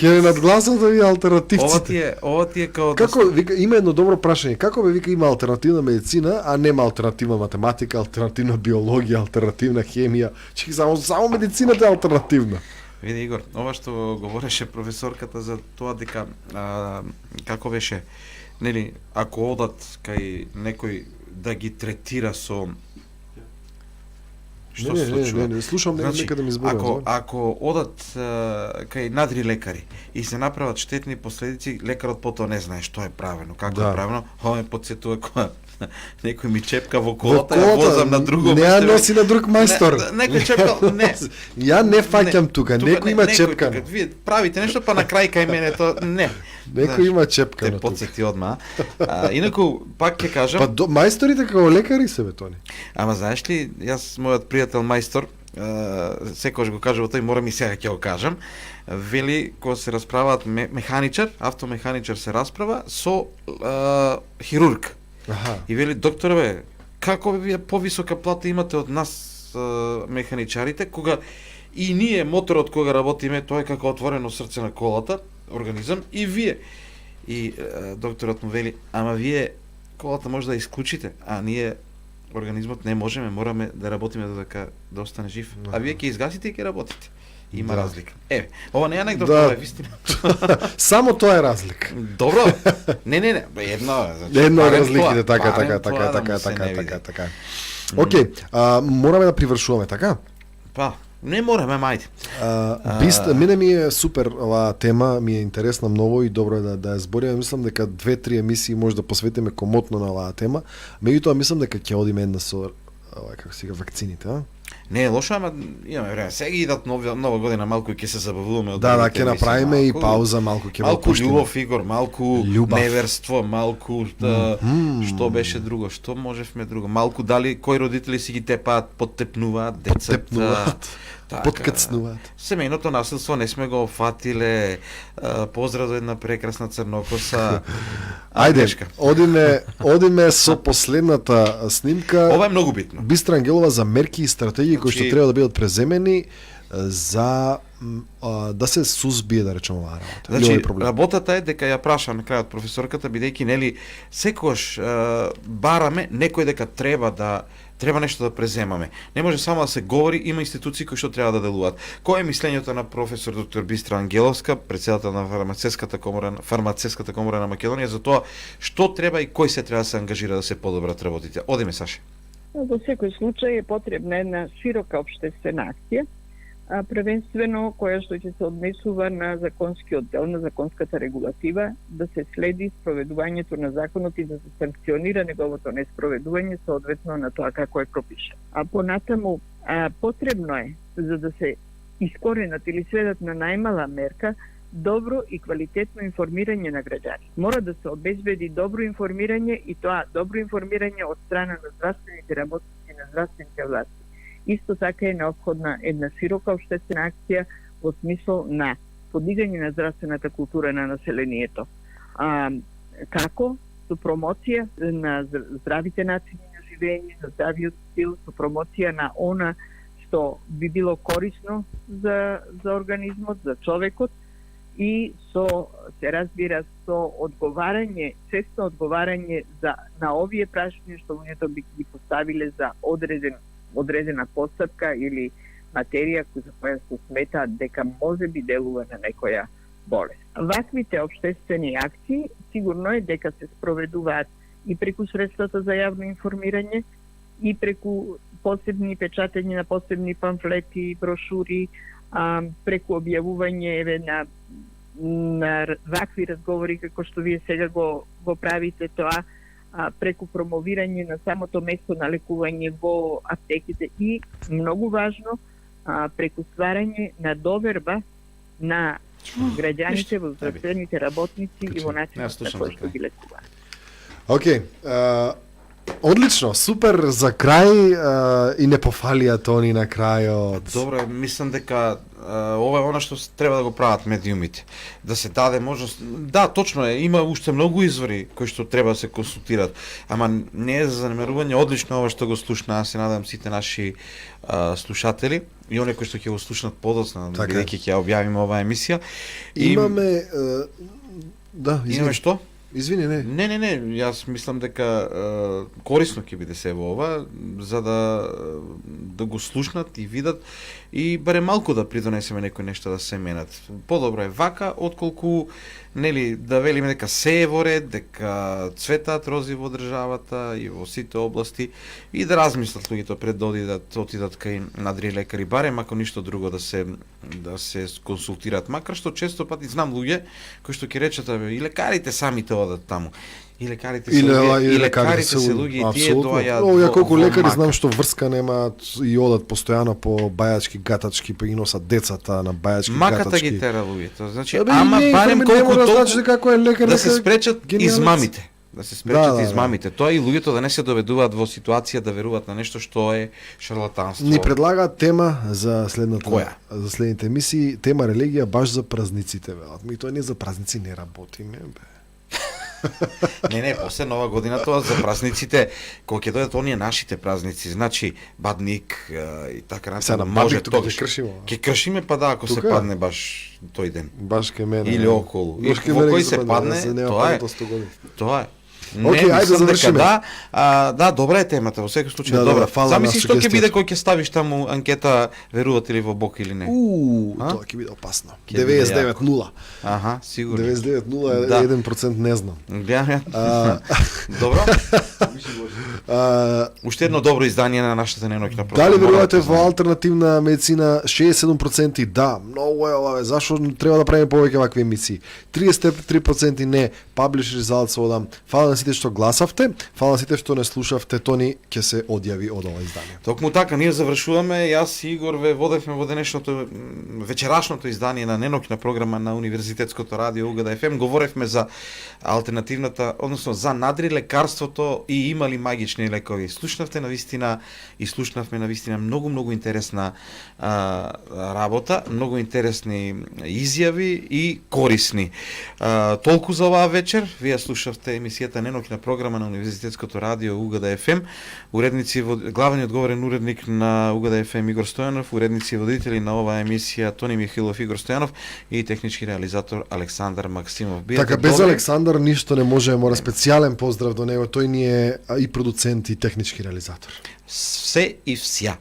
Ке надгласате вие алтернативците. Ова ти е као Како вика, има едно добро прашање. Како бе вика има алтернативна медицина, а нема алтернативна математика, алтернативна биологија, алтернативна хемија? Чеки, само медицината е алтернативна. Види, Игор, ова што говореше професорката за тоа дека како беше, нели, ако одат кај некој да ги третира со што се случува? Не, слушам нека да ми зборува. Ако одат кај надри лекари и се направат штетни последици, лекарот потоа не знае што е правено, како е правено, ова ме потсетува кога некој ми чепка во колата, ја возам на друго место. Не ја носи на друг мајстор. Некој чепкал, не. Ја не фаќам тука, некој има чепка. Вие правите нешто па на крај кај мене тоа не. Некој има чепка. Те потсети одма. Инаку пак ќе кажам. Па мајсторите како лекари се бе тони. Ама знаеш ли, јас мојот пријател мајстор секогаш го кажа во тој, морам и сега ќе го кажам. Вели кога се расправаат механичар, автомеханичар се расправа со хирург. И вели, докторе бе, како вие повисока плата имате од нас механичарите, кога и ние моторот кога работиме, тоа е како отворено срце на колата, организам, и вие. И докторот му вели, ама вие колата може да исклучите, а ние организмот не можеме, мораме да работиме додека да остане жив. А вие ќе изгасите и ќе работите. Има разлика. Ова не е анекдота, ова е вистина. Само тоа е разлика. Добро. Не, едно, значи. Едно од разликите, така. Океј, мораме да привршуваме, така? Па, не мораме, мајде. Мене ми е супер оваа тема, ми е интересна многу и добро е да ја збориме. Мислам дека 2-3 емисии може да посветиме комотно на оваа тема. Меѓутоа мислам дека ќе одиме една со како сега вакцините, а? Не е лошо, ама имаме време. Сега идат нова година, малку ќе се забавуваме од да, ќе направиме и пауза, малку ќе малку љубов, Игор, малку неверство, малку што беше друго, што можевме друго, малку дали кои родители си ги тепаат, поттепнуваат децата. Подкацнуваат. Семејното насилство не сме го фатиле. Поздрав до една прекрасна црнокоса. Ајде, одиме со последната снимка. Ова е многу битно. Бистра Ангелова за мерки и стратегии кои што треба да бидат преземени за да се сузбие, да речеме, оваа работа. Значи, работата е дека ја праша на крајот професорката, бидејќи нели секогаш бараме некој дека треба да треба нешто да преземаме. Не може само да се говори, има институции кои што треба да делуваат. Кој е мислењето на професор доктор Бистра Ангеловска, председател на фармацевската комора на Македонија, за тоа што треба и кој се треба да се ангажира да се подобрат работите? Одиме, Саше. Во секој случај е потребна една широка општествена акција, првенствено која што ќе се однесува на законскиот дел, на законската регулатива, да се следи спроведувањето на законот и да се санкционира неговото неспроведување соодветно на тоа како е пропишано. А понатаму потребно е, за да се искоренат или сведат на најмала мерка, добро и квалитетно информирање на граѓани. Мора да се обезбеди добро информирање и тоа добро информирање од страна на здравствените работници и на здравствените власти. Исто така е необходна една широка општествена акција во смисол на подигање на здравствената култура на населението. Како? Со промоција на здравите начини на живење, на здравиот стил, со промоција на она што би било корисно за организмот, за човекот, и се разбира со одговарање, често одговарање на овие прашања што луѓето би ги поставиле за одредена постапка или материја за која се смета дека може би делува на некоја болест. Ваквите општествени акции сигурно е дека се спроведуваат и преку средствата за јавно информирање, и преку посебни печатење на посебни памфлети, брошури, преку објавување на вакви разговори како што вие сега го правите тоа, преку промовирање на самото место на лекување во аптеките и, многу важно, преку стварање на доверба на граѓаните во здравствените работници и во начинот на кој што ги лекуваат. Океј, одлично, супер за крај и не пофалија Тони на крајот. Добро, мислам дека ова е она што треба да го прават медиумите. Да се даде можност. Да, точно е, има уште многу извори кои што треба да се консултираат, ама не е за занемарување. Одлично ова што го слушна, се надам сите наши слушатели и оние кои што ќе го слушнат подоцна, бидејќи ќе објавиме оваа емисија. Имаме Имаме што? Извини, не. Не, јас мислам дека корисно ќе биде се во ова, за да го слушнат и видат и барем малку да придонесеме некои нешта да се менат. Подобро е вака, отколку нели да велиме дека се е во ред, дека цветаат рози во државата и во сите области и да размислат луѓето пред да отидат кај надри лекари, барем ако ништо друго да се консултираат, макар што често пати знам луѓе кои што ќе речат и лекарите самите одат таму. И лекарите се луѓе и тие доаѓаат. Ја колку лекари знам што врска немаат и одат постојано по бајачки гатачки, па и носат децата на бајачки маката гатачки. Маката ги тера луѓето. Значи, ама барем колку толку да се спречат измамите. Да се спречат измамите. Тоа и луѓето да не се доведуваат во ситуација да веруваат на нешто што е шарлатанство. Ни предлагаат тема за следната. Која? За следните емисии, тема религија баш за празниците, велат. Ми тоа не за празници не работиме, бе. Не, после нова година тоа за празниците, кога ќе дојдат оние нашите празници, значи Бадник и така натаму, може тоа ќе кршиме, па да, ако се падне баш тој ден. Баш ке мене. Или околу. И во кој се падне, тоа е. Океј, ајде завршиме. Да, добра е темата, во секој случај добра. Замисли што ќе биде кој ќе ставиш таму анкета, верувате ли во Бог или не? Тоа ќе биде опасно. 99-0. Аха, сигурно. 99-0 е 1% не знам. Добро. Уште едно добро издание на нашата неноќна програма. Дали верувате во алтернативна медицина? 67% да. Многу е ова, зашо треба да правиме повеќе вакви емисии? 33% не. Publish results одам. Фала на сите што гласавте, фала на сите што не слушавте, Тони ќе се одјави од ова издание. Токму така, ние завршуваме, јас и Игор ве водевме во денешното вечерашното издание на неноќна програма на Универзитетското радио Угада ФМ. Говоревме за алтернативната, односно за надри лекарството и има ли магични лекови. Слушнавте слушнавме навистина многу интересна работа, многу интересни изјави и корисни. Толку за оваа вечер, вие слушавте емисијата денонок на програма на Универзитетското радио УГД ФМ. Главниот одговорен уредник на УГД ФМ Игор Стојанов, уредници и водители на оваа емисија Тони Михилов, Игор Стојанов и технички реализатор Александар Максимов. Така, без Александар ништо не може, мора специјален поздрав до него, тој ни е и продуцент и технички реализатор. Все и вся.